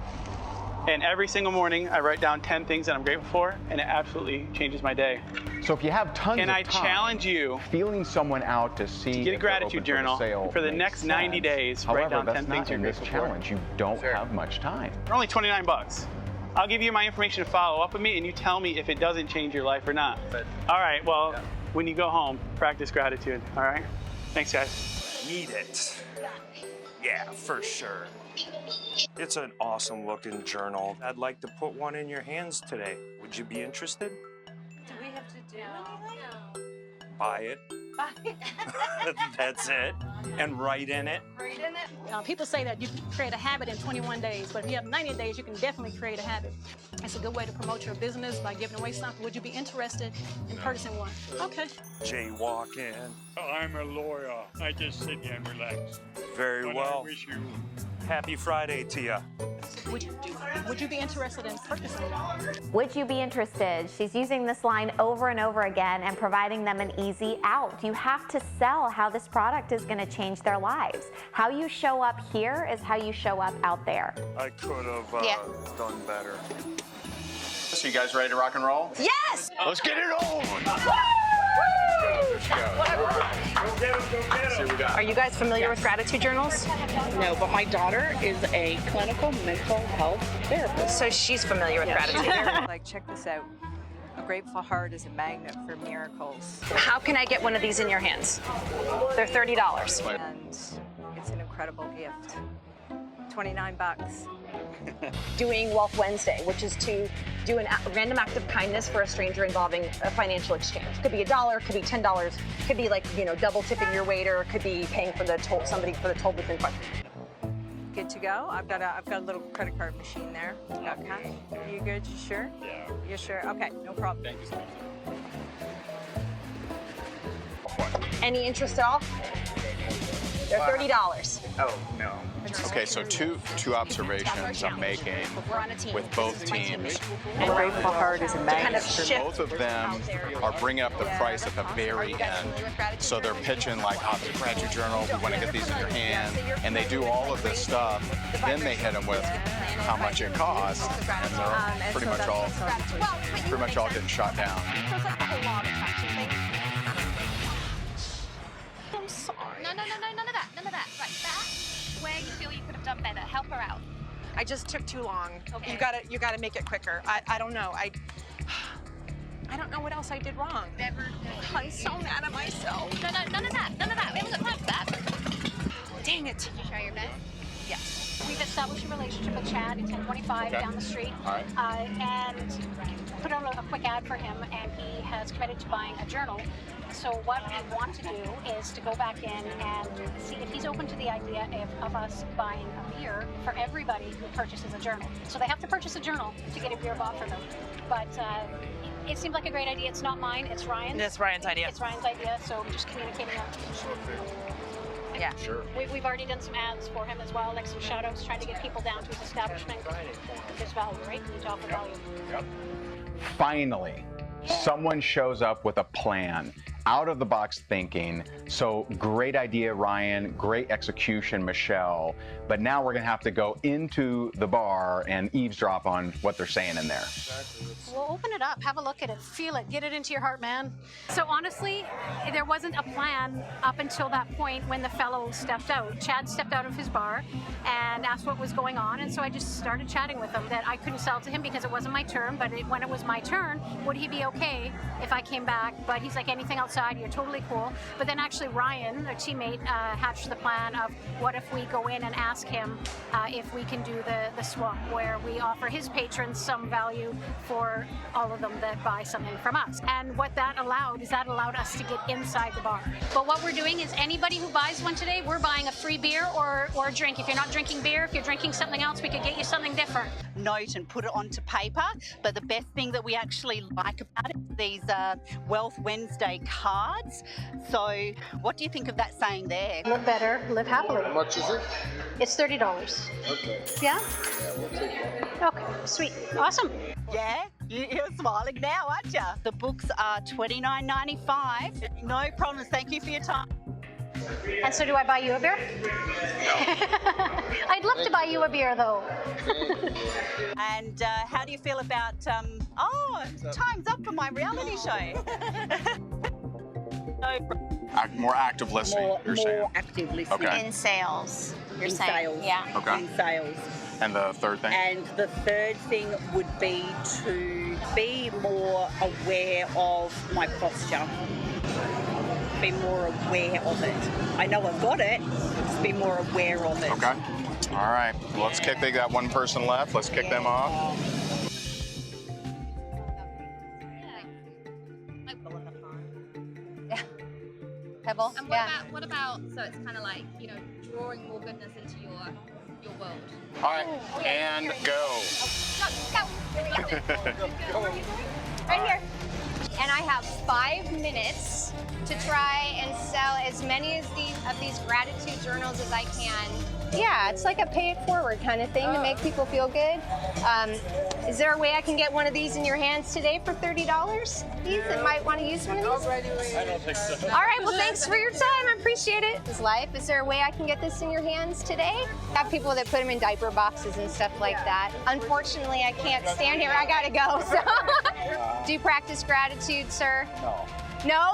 And every single morning I write down 10 things that I'm grateful for, and it absolutely changes my day. So if you have tons Can of I time, challenge you feeling someone out to see get a if they're gratitude open journal for the sale for the makes next 90 sense. days, However, write down that's 10 not things you're in this grateful for. challenge. You don't have much time. They're only 29 bucks. I'll give you my information to follow up with me, and you tell me if it doesn't change your life or not. All right, well, when you go home, practice gratitude, all right? Thanks, guys. Need it. Yeah, for sure. It's an awesome looking journal. I'd like to put one in your hands today. Would you be interested? Do we have to do anything? Buy it. That's it. And write in it. People say that you can create a habit in 21 days, but if you have 90 days, you can definitely create a habit. It's a good way to promote your business by giving away something. Would you be interested in purchasing one? Okay. Jaywalking. I'm a lawyer. I just sit here and relax. Very But well. I wish you Happy Friday to you. Would you be interested in purchasing one? Would you be interested? She's using this line over and over again and providing them an easy out. You have to sell how this product is going to change their lives. How you show up here is how you show up out there. I could have done better. So you guys ready to rock and roll? Yes! Let's get it on! Are you guys familiar with gratitude journals? No, but my daughter is a clinical mental health therapist. So she's familiar with gratitude. Like, check this out. A grateful heart is a magnet for miracles. How can I get one of these in your hands? They're $30. And it's an incredible gift. 29 bucks. Doing Wealth Wednesday, which is to do a random act of kindness for a stranger involving a financial exchange. Could be $1, could be $10, could be like, double tipping your waiter, could be paying for the toll, somebody for the toll booth in front. Good to go? I've got a little credit card machine there. Okay. You good? You sure? Yeah. You're sure? Okay, no problem. Thank you so much. Any interest at all? They're $30. Oh, no. Okay, so two observations I'm making with both teams. A grateful heart is a magnet. Both of them are bringing up the price at the very end. So they're pitching like, oh, it's a gratitude journal, we want to get these in your hand. And they do all of this stuff. Then they hit them with how much it costs. And they're pretty much all getting shot down. I'm sorry. No, none of that. Right, that's where you feel you could have done better. Help her out. I just took too long. Okay. You gotta make it quicker. I don't know. I don't know what else I did wrong. I'm so mad at myself. No, none of that. We haven't got time for that. Dang it. Did you try your best? Yes. We've established a relationship with Chad at 1025 down the street. All right. And put on a quick ad for him, and he has committed to buying a journal. So what we want to do is to go back in and see if he's open to the idea of us buying a beer for everybody who purchases a journal. So they have to purchase a journal to get a beer bought for them. But it seemed like a great idea. It's not mine, it's Ryan's. It's Ryan's idea. It's Ryan's idea, so we're just communicating that. Yeah. Sure. We've already done some ads for him as well, like some shout outs, trying to get people down to his establishment. There's value, right? We need to offer value. Yep. Finally, someone shows up with a plan, out of the box thinking. So great idea, Ryan, great execution, Michelle. But now we're gonna have to go into the bar and eavesdrop on what they're saying in there. Well, open it up, have a look at it, feel it, get it into your heart, man. So honestly, there wasn't a plan up until that point when the fellow stepped out. Chad stepped out of his bar and asked what was going on, and so I just started chatting with him that I couldn't sell to him because it wasn't my turn, but when it was my turn, would he be okay if I came back? But he's like, anything outside inside, you're totally cool. But then actually Ryan, our teammate, hatched the plan of what if we go in and ask him if we can do the swap, where we offer his patrons some value for all of them that buy something from us. And what that allowed us to get inside the bar. But what we're doing is anybody who buys one today, we're buying a free beer or a drink. If you're not drinking beer, if you're drinking something else, we could get you something different. Note and put it onto paper, but the best thing that we actually like about it is these Wealth Wednesday cards. So what do you think of that saying there? Live better, live happily. How much is it? It's $30. Okay. Yeah? Yeah, we'll take that. Okay, sweet. Awesome. Yeah, you're smiling now, aren't you? The books are $29.95. No problems. Thank you for your time. And so do I buy you a beer? I'd love to buy you a beer, though. And how do you feel about, time's up for my reality show. More active listening, you're saying. More active listening. Okay. In sales. You're In saying. sales. Yeah. Okay. In sales. And the third thing? And the third thing would be to be more aware of my posture. Be more aware of it. I know I've got it, just be more aware of it. Okay. All right. Let's kick. They got one person left. Let's kick them off. Pebble. And what about so it's kind of like, you know, drawing more goodness into your world. All right. And go. Go. Right here. And I have 5 minutes to try and sell as many of these gratitude journals as I can. Yeah, it's like a pay it forward kind of thing to make people feel good. Is there a way I can get one of these in your hands today for $30? Please, that might want to use one of these? I don't think so. All right, well, thanks for your time. I appreciate it. Is there a way I can get this in your hands today? I have people that put them in diaper boxes and stuff like that. Unfortunately, I can't stand here. I got to go. So. Do you practice gratitude, sir? No. No?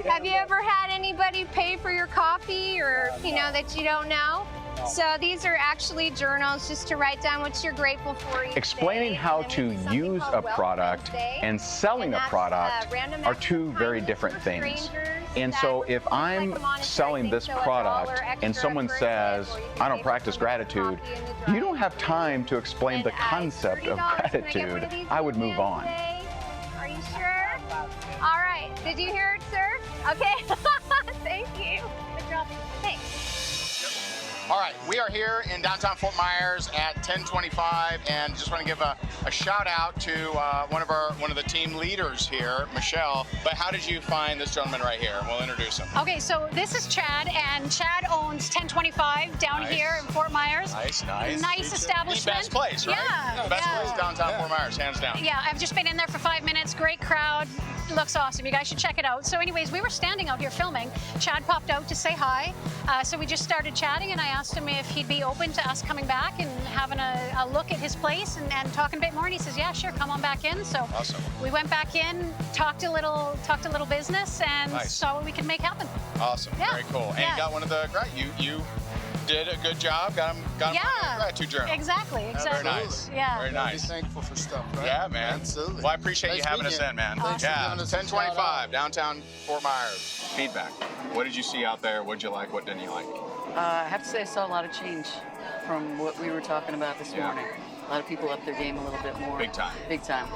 Have you ever had anybody pay for your coffee or, that you don't know? No. So these are actually journals just to write down what you're grateful for each Explaining day. how to use a product and selling a product are two very different things. And so if I'm selling this product and someone says, I don't practice gratitude, you don't have time to explain the concept of gratitude. I would move on. Are you sure? All right. Did you hear it, sir? Okay. Thank you. Good job. Thanks. All right, we are here in downtown Fort Myers at 1025, and just want to give a shout out to one of the team leaders here, Michelle. But how did you find this gentleman right here? We'll introduce him. Okay, so this is Chad, and Chad owns 1025 down here in Fort Myers. Nice. Nice establishment. The best place, right? Yeah. The best place downtown Fort Myers, hands down. Yeah, I've just been in there for 5 minutes. Great crowd. Looks awesome. You guys should check it out. So anyways, we were standing out here filming. Chad popped out to say hi. So we just started chatting, and I asked him if he'd be open to us coming back and having a look at his place and talking a bit more. And he says, yeah, sure, come on back in. So awesome. We went back in, talked a little business, and nice. saw what we could make happen. Awesome. Yeah. Very cool. And you got one of the you did a good job. Got him on the gratitude journal. Exactly. Very nice. Yeah. Very nice. Be thankful for stuff, right? Yeah, man. Absolutely. Well, I appreciate you having us in, man. Thanks for Yeah. giving us a 1025 downtown Fort Myers. Feedback. What did you see out there? What did you like? What didn't you like? I have to say I saw a lot of change from what we were talking about this morning. A lot of people up their game a little bit more. Big time. Big time.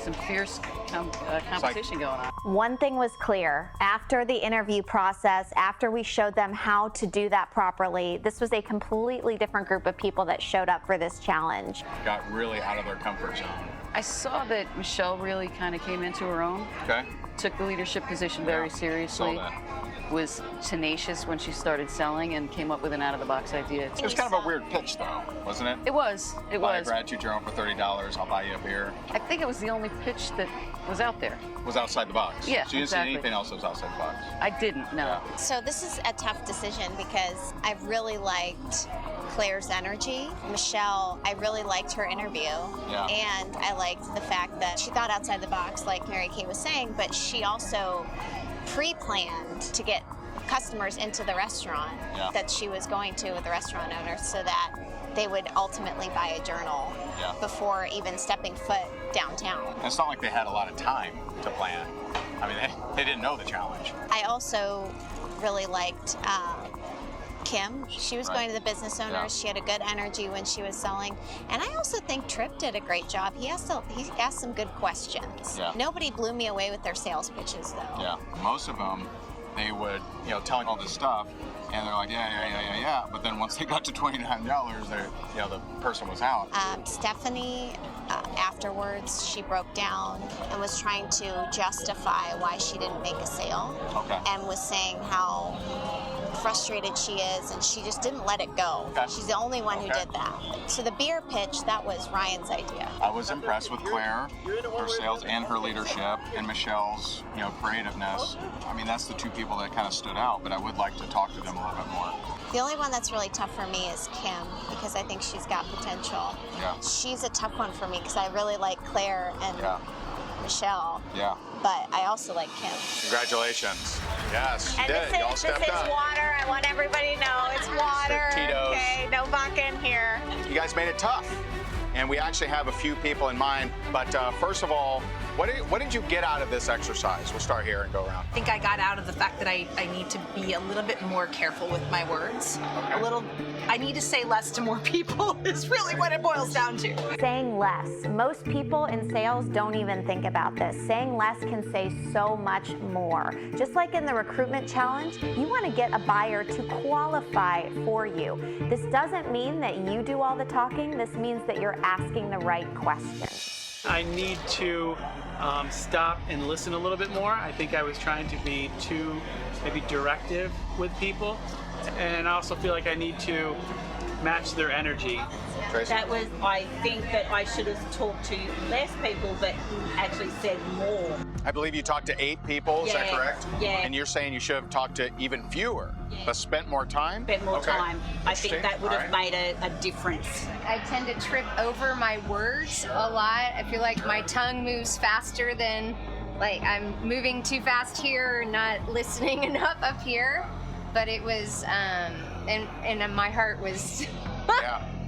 Some fierce competition going on. One thing was clear. After the interview process, after we showed them how to do that properly, this was a completely different group of people that showed up for this challenge. Got really out of their comfort zone. I saw that Michelle really kind of came into her own. Okay. Took the leadership position very seriously. Saw that. Was tenacious when she started selling and came up with an out-of-the-box idea. It was kind of a weird pitch, though, wasn't it? It was. Buy a gratitude journal for $30. I'll buy you a beer. I think it was the only pitch that was out there. Was outside the box. Yeah, So you didn't exactly. see anything else that was outside the box? I didn't, no. So this is a tough decision because I really liked Claire's energy. Michelle, I really liked her interview. Yeah. And I liked the fact that she thought outside the box, like Mary Kay was saying, but she also pre-planned to get customers into the restaurant that she was going to with the restaurant owners so that they would ultimately buy a journal before even stepping foot downtown. It's not like they had a lot of time to plan. I mean, they didn't know the challenge. I also really liked Kim. She was going to the business owners. Yeah. She had a good energy when she was selling. And I also think Tripp did a great job. He asked some good questions. Yeah. Nobody blew me away with their sales pitches, though. Yeah, most of them, they would, tell all this stuff, and they're like, yeah. But then once they got to $29, the person was out. Stephanie, afterwards, she broke down and was trying to justify why she didn't make a sale. Okay. And was saying how frustrated she is, and she just didn't let it go. Okay. She's the only one who did that. So the beer pitch, that was Ryan's idea. I was impressed with Claire, her sales and her leadership, and Michelle's, creativeness. I mean, that's the two people that kind of stood out, but I would like to talk to them a little bit more. The only one that's really tough for me is Kim, because I think she's got potential. Yeah. She's a tough one for me because I really like Claire and Michelle. Yeah. But I also like Kim. Congratulations. Yes, you And did. Y'all this stepped is up. water. I want everybody to know it's water. Tito's. Okay, no vodka in here. You guys made it tough. And we actually have a few people in mind. But first of all, what did you get out of this exercise? We'll start here and go around. I think I got out of the fact that I need to be a little bit more careful with my words. I need to say less to more people is really what it boils down to. Saying less. Most people in sales don't even think about this. Saying less can say so much more. Just like in the recruitment challenge, you want to get a buyer to qualify for you. This doesn't mean that you do all the talking. This means that you're asking the right questions. I need to stop and listen a little bit more. I think I was trying to be too maybe directive with people. And I also feel like I need to match their energy. Tracy? That was, I think that I should have talked to less people, but actually said more. I believe you talked to 8 people, is that Yeah, correct? yeah. And you're saying you should have talked to even fewer, but spent more time? Spent more Okay. time. I think Interesting. that would have All right. made a difference. I tend to trip over my words a lot. I feel like my tongue moves faster than, like, I'm moving too fast here, not listening enough up here. But it was, and my heart was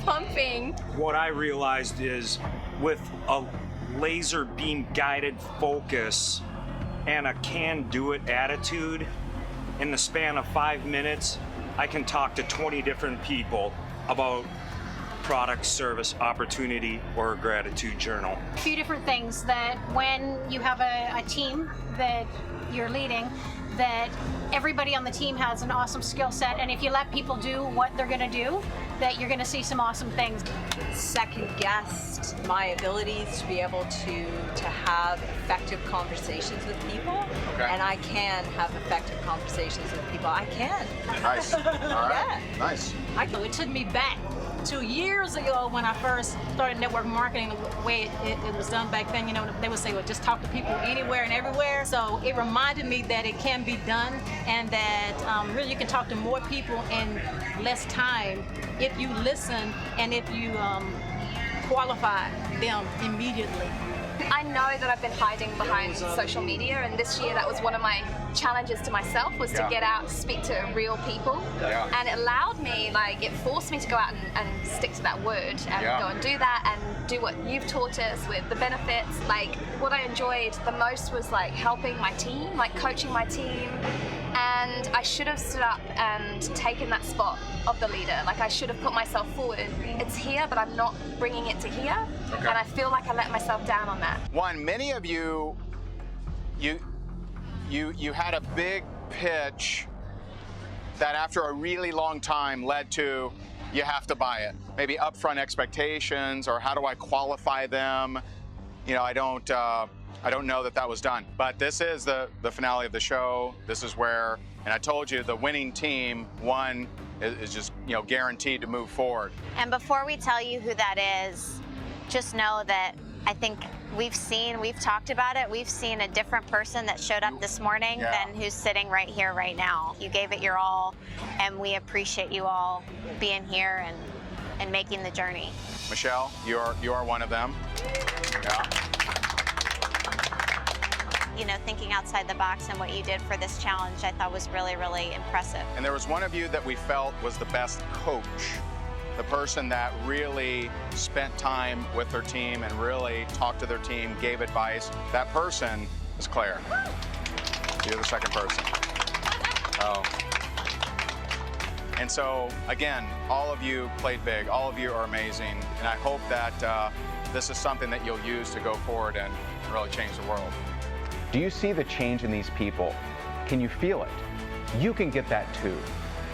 pumping. What I realized is with a laser beam guided focus and a can-do-it attitude, in the span of 5 minutes, I can talk to 20 different people about product, service, opportunity, or a gratitude journal. A few different things that when you have a team that you're leading, that everybody on the team has an awesome skill set, and if you let people do what they're going to do, that you're going to see some awesome things. Second guessed my abilities to be able to have effective conversations with people, and I can have effective conversations with people. I can. Nice. All right. Yeah. Nice. It took me back 2 years ago when I first started network marketing, the way it was done back then. They would say, well, just talk to people anywhere and everywhere. So it reminded me that it can be done, and that really you can talk to more people in less time if you listen and if you qualify them immediately. I know that I've been hiding behind social media, and this year that was one of my challenges to myself, was to get out and speak to real people. And it allowed me, it forced me to go out and stick to that word and go and do that and do what you've taught us with the benefits. What I enjoyed the most was helping my team, coaching my team. And I should have stood up and taken that spot of the leader. I should have put myself forward. It's here, but I'm not bringing it to here. Okay. And I feel like I let myself down on that. One, many of you had a big pitch that after a really long time led to you have to buy it. Maybe upfront expectations, or how do I qualify them? I don't know that was done. But this is the finale of the show. This is where, and I told you, the winning team is just guaranteed to move forward. And before we tell you who that is, just know that I think we've talked about it. We've seen a different person that showed up this morning than who's sitting right here, right now. You gave it your all, and we appreciate you all being here and making the journey. Michelle, you are one of them. Yeah. Thinking outside the box and what you did for this challenge, I thought was really, really impressive. And there was one of you that we felt was the best coach the person that really spent time with their team and really talked to their team, gave advice, that person is Claire. You're the second person. Oh. And so, again, all of you played big. All of you are amazing. And I hope that this is something that you'll use to go forward and really change the world. Do you see the change in these people? Can you feel it? You can get that too.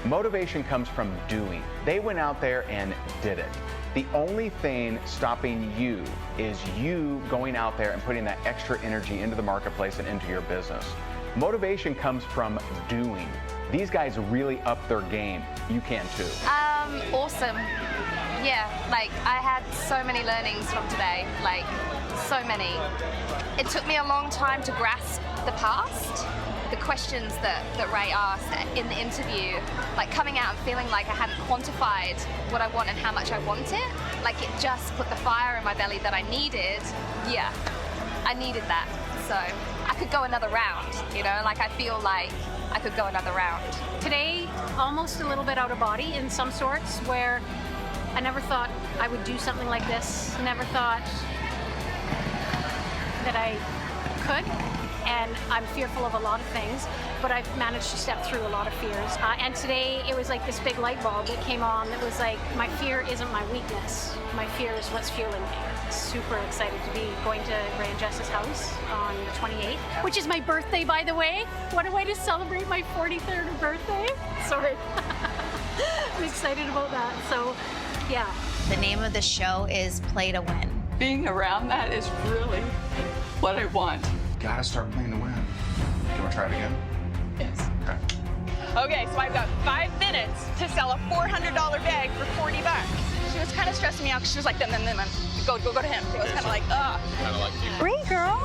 Motivation comes from doing. They went out there and did it. The only thing stopping you is you going out there and putting that extra energy into the marketplace and into your business. Motivation comes from doing. These guys really up their game. You can too. Awesome. Yeah, like I had so many learnings from today, like so many. It took me a long time to grasp the past, the questions that Ray asked in the interview, like coming out and feeling like I hadn't quantified what I want and how much I want it. Like it just put the fire in my belly that I needed. Yeah, I needed that. So I could go another round, you know, like I feel like I could go another round. Today, almost a little bit out of body in some sorts, where I never thought I would do something like this. Never thought that I could. And I'm fearful of a lot of things, but I've managed to step through a lot of fears. And today, it was like this big light bulb that came on that was like, my fear isn't my weakness. My fear is what's fueling me. Super excited to be going to Ray and Jess's house on the 28th, which is my birthday, by the way. What a way to celebrate my 43rd birthday. Sorry. I'm excited about that. So, yeah. The name of the show is Play to Win. Being around that is really what I want. Gotta start playing to win. Do you want to try it again? Yes. Okay. Okay, so I've got 5 minutes to sell a $400 bag for $40. She was kind of stressing me out because she was like, then, go to him. It was kind of like, ugh. Kind of like you. Great girl.